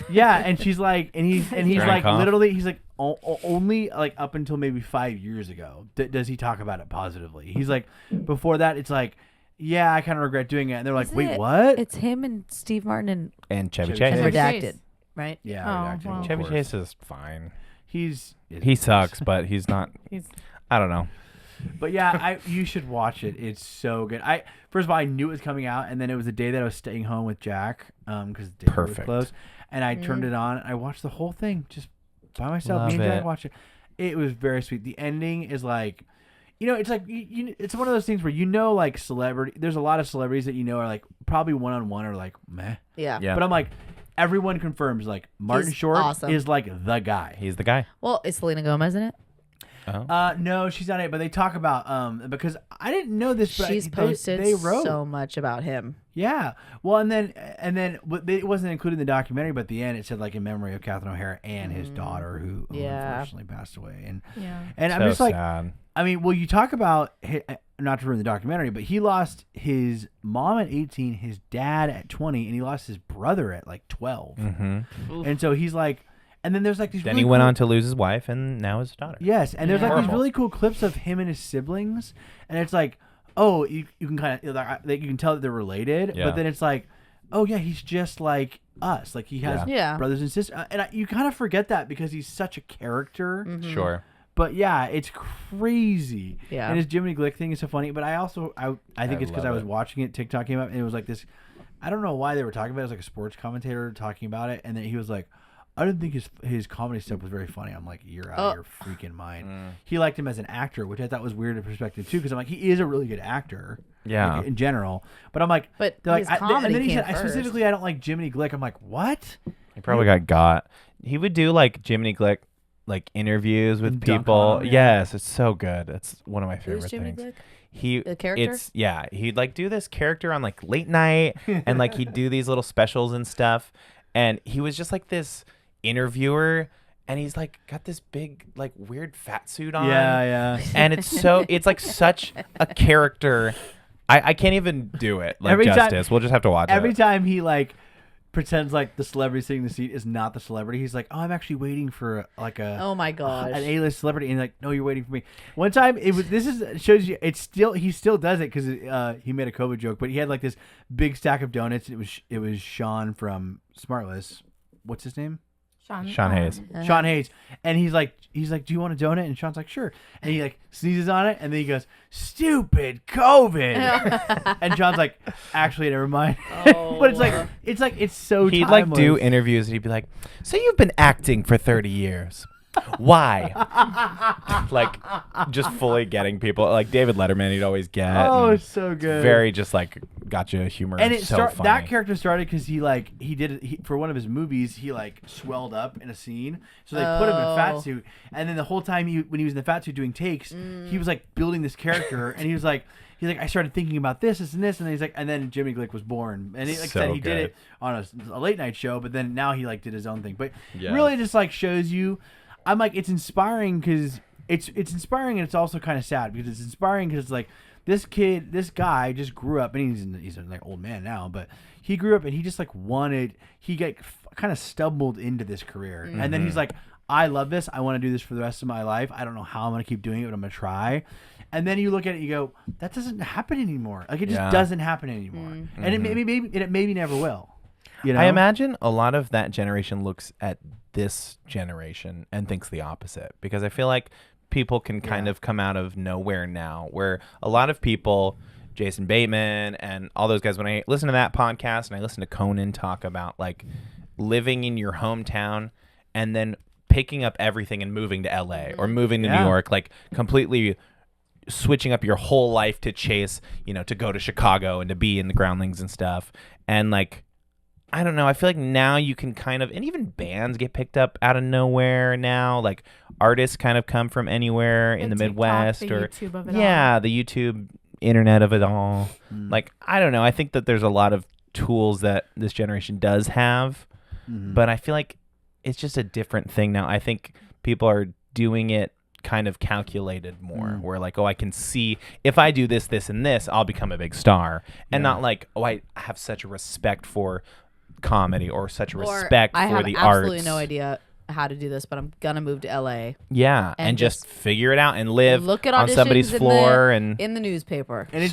[SPEAKER 2] yeah, and she's like, and he's
[SPEAKER 1] Turning
[SPEAKER 2] like,
[SPEAKER 1] off.
[SPEAKER 2] literally, he's like, only like up until maybe 5 years ago does he talk about it positively. He's like, before that, it's like, yeah, I kind of regret doing it. And they're like,
[SPEAKER 4] Isn't
[SPEAKER 2] wait,
[SPEAKER 4] it-
[SPEAKER 2] what?
[SPEAKER 4] It's him and Steve Martin
[SPEAKER 1] And Chevy
[SPEAKER 2] Chevy
[SPEAKER 1] Chase.
[SPEAKER 2] Chase.
[SPEAKER 4] and
[SPEAKER 3] Chevy
[SPEAKER 4] redacted,
[SPEAKER 3] Chase.
[SPEAKER 4] right?
[SPEAKER 2] Yeah,
[SPEAKER 3] Oh,
[SPEAKER 2] redacted,
[SPEAKER 3] wow.
[SPEAKER 2] of
[SPEAKER 1] Chevy
[SPEAKER 2] course.
[SPEAKER 1] Chase is fine.
[SPEAKER 2] He
[SPEAKER 1] Sucks, but he's not.
[SPEAKER 3] He's
[SPEAKER 1] I don't know.
[SPEAKER 2] But yeah, you should watch it. It's so good. First of all, I knew it was coming out, and then it was the day that I was staying home with Jack, because the day was
[SPEAKER 1] Perfect.
[SPEAKER 2] closed, and I turned it on. I watched the whole thing just by myself. Me
[SPEAKER 1] Love
[SPEAKER 2] and Jack
[SPEAKER 1] it.
[SPEAKER 2] watched it. It was very sweet. The ending is like, it's like it's one of those things where like celebrity. There's a lot of celebrities that are like probably one-on-one or like meh.
[SPEAKER 4] Yeah.
[SPEAKER 1] Yeah.
[SPEAKER 2] But I'm like, everyone confirms like Martin
[SPEAKER 4] He's
[SPEAKER 2] Short
[SPEAKER 4] awesome.
[SPEAKER 2] is like the guy.
[SPEAKER 1] He's the guy.
[SPEAKER 4] Well, is Selena Gomez in it?
[SPEAKER 1] Oh.
[SPEAKER 2] No, she's not it. But they talk about because I didn't know this. But
[SPEAKER 4] She's posted
[SPEAKER 2] they wrote
[SPEAKER 4] so much about him.
[SPEAKER 2] Yeah. Well, and then it wasn't included in the documentary, but at the end it said like in memory of Catherine O'Hara and his daughter who
[SPEAKER 4] Yeah.
[SPEAKER 2] unfortunately passed away. And
[SPEAKER 3] yeah.
[SPEAKER 2] and I'm
[SPEAKER 1] So
[SPEAKER 2] just like,
[SPEAKER 1] sad.
[SPEAKER 2] I mean, well, you talk about not to ruin the documentary, but he lost his mom at 18, his dad at 20, and he lost his brother at like 12.
[SPEAKER 1] Mm-hmm.
[SPEAKER 2] And so he's like, and then there's like these.
[SPEAKER 1] Then
[SPEAKER 2] really
[SPEAKER 1] he went
[SPEAKER 2] cool-
[SPEAKER 1] on to lose his wife, and now his daughter.
[SPEAKER 2] Yes, and there's like these
[SPEAKER 1] Horrible.
[SPEAKER 2] really cool clips of him and his siblings, and it's like, oh, you can kind of you can tell that they're related,
[SPEAKER 1] Yeah.
[SPEAKER 2] but then it's like, oh yeah, he's just like us, like he has
[SPEAKER 4] Yeah.
[SPEAKER 2] brothers and sisters, and you kind of forget that because he's such a character.
[SPEAKER 1] Sure.
[SPEAKER 2] But yeah, it's crazy.
[SPEAKER 4] Yeah.
[SPEAKER 2] And his Jiminy Glick thing is so funny. But I think it's because
[SPEAKER 1] love
[SPEAKER 2] I was
[SPEAKER 1] it.
[SPEAKER 2] watching it. TikTok came up and it was like this. I don't know why they were talking about it. It was like a sports commentator talking about it, and then he was like, I didn't think his comedy stuff was very funny. I'm like, you're out of your freaking mind. He liked him as an actor, which I thought was weird in perspective too, because I'm like, he is a really good actor.
[SPEAKER 1] Yeah.
[SPEAKER 2] like, in general. But I'm like,
[SPEAKER 4] But
[SPEAKER 2] they're like,
[SPEAKER 4] his
[SPEAKER 2] and
[SPEAKER 4] comedy
[SPEAKER 2] then he said,
[SPEAKER 4] came
[SPEAKER 2] specifically, I don't like Jiminy Glick. I'm like, what?
[SPEAKER 1] He probably got. He would do like Jiminy Glick, like interviews with
[SPEAKER 2] And dunk
[SPEAKER 1] people.
[SPEAKER 2] on 'em, yeah.
[SPEAKER 1] Yes, it's so good. It's one of my favorite
[SPEAKER 4] Who's Jimmy
[SPEAKER 1] things.
[SPEAKER 4] Glick?
[SPEAKER 1] He
[SPEAKER 4] The character?
[SPEAKER 1] It's he'd like do this character on like late night and like he'd do these little specials and stuff. And he was just like this interviewer, and he's like got this big like weird fat suit on.
[SPEAKER 2] Yeah.
[SPEAKER 1] And it's like such a character. I can't even do it like
[SPEAKER 2] Every time-
[SPEAKER 1] justice. We'll just have to watch
[SPEAKER 2] Every
[SPEAKER 1] it.
[SPEAKER 2] time he like pretends like the celebrity sitting in the seat is not the celebrity, he's like, oh, I'm actually waiting for like a
[SPEAKER 4] Oh my gosh.
[SPEAKER 2] an A-list celebrity, and like, no, you're waiting for me. One time, shows you he still does it because he made a COVID joke, but he had like this big stack of donuts. It was Sean from Smartless. What's his name?
[SPEAKER 1] Sean Hayes.
[SPEAKER 2] Sean Hayes, and he's like, do you want a donut? And Sean's like, sure. And he like sneezes on it, and then he goes, stupid COVID. And Sean's like, actually, never mind. But it's so.
[SPEAKER 1] He'd like do
[SPEAKER 2] timeless.
[SPEAKER 1] interviews and he'd be like, so you've been acting for 30 years. Why? Like just fully getting people like David Letterman he'd always get.
[SPEAKER 2] Oh,
[SPEAKER 1] and
[SPEAKER 2] it's so good.
[SPEAKER 1] very just like gotcha humor.
[SPEAKER 2] And it
[SPEAKER 1] so funny.
[SPEAKER 2] that character started because he did it for one of his movies. He like swelled up in a scene, so they put him in a fat suit. And then the whole time when he was in the fat suit doing takes, he was like building this character, and he's like, I started thinking about this, and this, and then he's like, and then Jimmy Glick was born, and he, like I
[SPEAKER 1] So
[SPEAKER 2] said, he did
[SPEAKER 1] good.
[SPEAKER 2] it on a late night show, but then now he like did his own thing. But
[SPEAKER 1] Yes.
[SPEAKER 2] really, just like shows you, I'm like, it's inspiring because it's inspiring, and it's also kind of sad because it's inspiring because it's like. This guy just grew up, and he's an like old man now, but he grew up and he just like kind of stumbled into this career, and then he's like, I love this, I want to do this for the rest of my life. I don't know how I'm gonna keep doing it, but I'm gonna try. And then you look at it, and you go, that doesn't happen anymore. Like it just doesn't happen anymore, and it maybe never will. You know?
[SPEAKER 1] I imagine a lot of that generation looks at this generation and thinks the opposite, because I feel like people can kind of come out of nowhere now, where a lot of people, Jason Bateman and all those guys, when I listen to that podcast and I listen to Conan talk about like living in your hometown and then picking up everything and moving to LA or moving to New
[SPEAKER 2] Yeah.
[SPEAKER 1] York, like completely switching up your whole life to chase, to go to Chicago and to be in the Groundlings and stuff. And like, I don't know, I feel like now you can kind of, and even bands get picked up out of nowhere now. Like artists kind of come from anywhere in the
[SPEAKER 3] TikTok,
[SPEAKER 1] Midwest
[SPEAKER 3] the
[SPEAKER 1] or
[SPEAKER 3] YouTube of it
[SPEAKER 1] the YouTube internet of it all. Like, I don't know. I think that there's a lot of tools that this generation does have, but I feel like it's just a different thing now. I think people are doing it kind of calculated more, where like, oh, I can see if I do this, this, and this, I'll become a big star, and not like, oh, I have such a respect for comedy or such a respect
[SPEAKER 4] I
[SPEAKER 1] for
[SPEAKER 4] have
[SPEAKER 1] the
[SPEAKER 4] absolutely
[SPEAKER 1] arts.
[SPEAKER 4] no idea how to do this, but I'm gonna move to LA.
[SPEAKER 1] Yeah, and just figure it out and live
[SPEAKER 4] Look at
[SPEAKER 1] on somebody's
[SPEAKER 4] auditions
[SPEAKER 1] floor and
[SPEAKER 4] in the newspaper.
[SPEAKER 2] And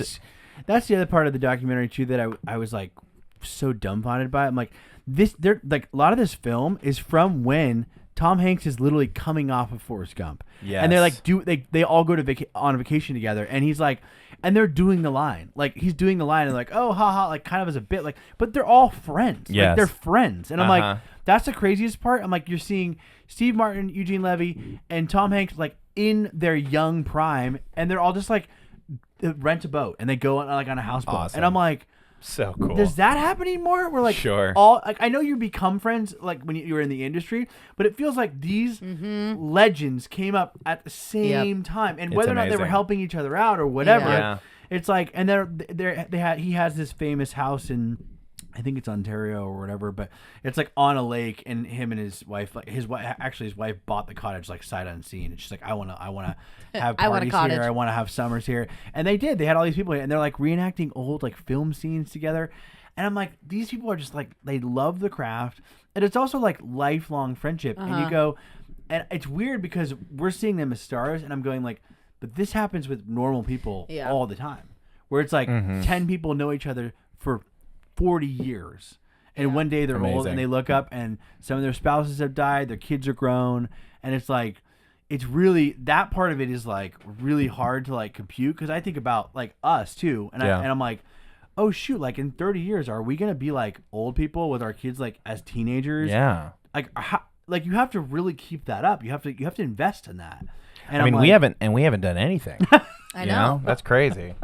[SPEAKER 2] that's the other part of the documentary too that I was like so dumbfounded by. I'm like, they're like, a lot of this film is from when Tom Hanks is literally coming off of Forrest Gump.
[SPEAKER 1] Yes.
[SPEAKER 2] And they're like, they all go to on vacation together, and he's like, and they're doing the line, like he's doing the line, and like, oh, haha, like kind of as a bit, like, but they're all friends.
[SPEAKER 1] Yes.
[SPEAKER 2] Like, they're friends, and I'm like, that's the craziest part. I'm like, you're seeing Steve Martin, Eugene Levy, and Tom Hanks like in their young prime, and they're all just like rent a boat and they go on like on a houseboat,
[SPEAKER 1] Awesome.
[SPEAKER 2] and I'm like,
[SPEAKER 1] so cool.
[SPEAKER 2] does that happen anymore? We're like,
[SPEAKER 1] Sure.
[SPEAKER 2] all like, I know you become friends like when you're in the industry, but it feels like these legends came up at the same time, and
[SPEAKER 1] It's
[SPEAKER 2] whether or not they were
[SPEAKER 1] amazing.
[SPEAKER 2] helping each other out or whatever,
[SPEAKER 1] Yeah.
[SPEAKER 2] it's like, and he has this famous house in, I think it's Ontario or whatever, but it's like on a lake, and him and his wife, like his wife bought the cottage like sight unseen, and she's like, I want to have
[SPEAKER 4] I want a
[SPEAKER 2] parties
[SPEAKER 4] cottage.
[SPEAKER 2] here, I want to have summers here, and they did. They had all these people here, and they're like reenacting old like film scenes together, and I'm like, these people are just like, they love the craft, and it's also like lifelong friendship, and you go, and it's weird because we're seeing them as stars, and I'm going like, but this happens with normal people all the time, where it's like 10 people know each other for 40 years, and one day they're old
[SPEAKER 1] Amazing.
[SPEAKER 2] and they look up and some of their spouses have died, their kids are grown, and it's like, it's really, that part of it is like really hard to like compute, because I think about like us too, and I'm like, oh shoot, like in 30 years are we gonna be like old people with our kids like as teenagers?
[SPEAKER 1] Yeah.
[SPEAKER 2] Like you have to really keep that up. You have to invest in that. And
[SPEAKER 1] I mean,
[SPEAKER 2] I'm
[SPEAKER 1] we haven't done anything.
[SPEAKER 4] I
[SPEAKER 1] You
[SPEAKER 4] know.
[SPEAKER 1] That's crazy.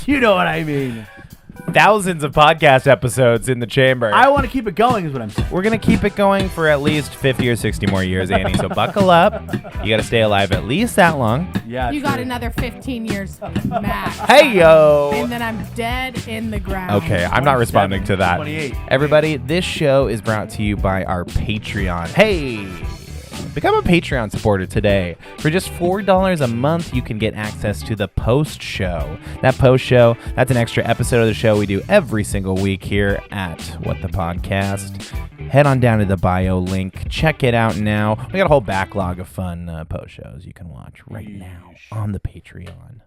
[SPEAKER 2] you know what I mean.
[SPEAKER 1] Thousands of podcast episodes in the chamber.
[SPEAKER 2] I want to keep it going is what I'm saying.
[SPEAKER 1] We're going to keep it going for at least 50 or 60 more years, Annie. So buckle up. You got to stay alive at least that long.
[SPEAKER 2] Yeah.
[SPEAKER 3] You got another 15 years max.
[SPEAKER 1] Hey, yo.
[SPEAKER 3] And then I'm dead in the ground.
[SPEAKER 1] Okay, I'm not responding to that.
[SPEAKER 2] 28.
[SPEAKER 1] Everybody, this show is brought to you by our Patreon. Hey! Become a Patreon supporter today. For just $4 a month, you can get access to the post show. That post show, that's an extra episode of the show we do every single week here at What the Podcast. Head on down to the bio link. Check it out now. We got a whole backlog of fun post shows you can watch right now on the Patreon.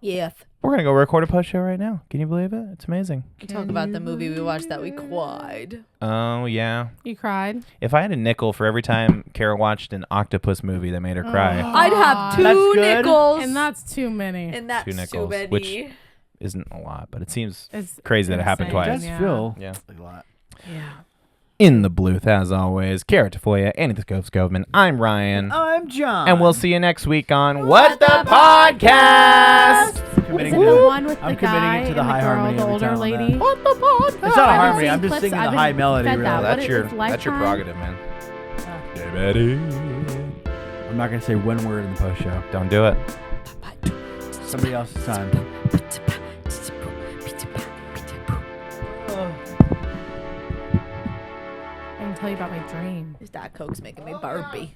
[SPEAKER 4] Yes.
[SPEAKER 1] We're going to go record a post show right now. Can you believe it? It's amazing.
[SPEAKER 4] Talk about the movie we watched that we cried.
[SPEAKER 1] Oh, yeah.
[SPEAKER 3] You cried?
[SPEAKER 1] If I had a nickel for every time Kara watched an octopus movie that made her cry,
[SPEAKER 4] I'd have
[SPEAKER 2] That's
[SPEAKER 4] two
[SPEAKER 2] good.
[SPEAKER 4] nickels.
[SPEAKER 3] And that's too many.
[SPEAKER 4] and that's
[SPEAKER 1] Two
[SPEAKER 4] too
[SPEAKER 1] nickels,
[SPEAKER 4] many.
[SPEAKER 1] which isn't a lot, but it seems
[SPEAKER 3] It's
[SPEAKER 1] crazy that it happened
[SPEAKER 3] insane.
[SPEAKER 2] It
[SPEAKER 1] twice.
[SPEAKER 2] does
[SPEAKER 3] Yeah.
[SPEAKER 2] feel
[SPEAKER 1] Yeah.
[SPEAKER 2] like a lot.
[SPEAKER 4] Yeah.
[SPEAKER 1] In the bluth, as always, Cara Tafolla, Annie the Skovmand. I'm Ryan.
[SPEAKER 2] I'm John.
[SPEAKER 1] And we'll see you next week on What the Podcast!
[SPEAKER 2] Committing
[SPEAKER 3] Is
[SPEAKER 2] to
[SPEAKER 3] it the one with
[SPEAKER 2] I'm
[SPEAKER 3] the
[SPEAKER 2] committing
[SPEAKER 3] guy
[SPEAKER 2] it to
[SPEAKER 3] and
[SPEAKER 2] the
[SPEAKER 3] the
[SPEAKER 2] high
[SPEAKER 3] girl,
[SPEAKER 2] harmony
[SPEAKER 3] the
[SPEAKER 2] every
[SPEAKER 3] older
[SPEAKER 2] time on
[SPEAKER 3] lady?
[SPEAKER 2] that.
[SPEAKER 1] What the Podcast?
[SPEAKER 2] It's not a
[SPEAKER 3] I've
[SPEAKER 2] harmony.
[SPEAKER 3] seen
[SPEAKER 2] I'm just
[SPEAKER 3] clips.
[SPEAKER 2] singing the
[SPEAKER 3] I've
[SPEAKER 2] high
[SPEAKER 3] been
[SPEAKER 2] melody.
[SPEAKER 3] fed
[SPEAKER 2] Really.
[SPEAKER 3] that. What
[SPEAKER 1] That's
[SPEAKER 3] is
[SPEAKER 1] your
[SPEAKER 3] this,
[SPEAKER 1] that's your
[SPEAKER 3] Lifetime?
[SPEAKER 1] prerogative, man. Yeah, buddy.
[SPEAKER 2] I'm not gonna say one word in the post show.
[SPEAKER 1] Don't do it.
[SPEAKER 2] Somebody else's time.
[SPEAKER 3] I can tell you about my dream.
[SPEAKER 4] That Coke's making me burpy.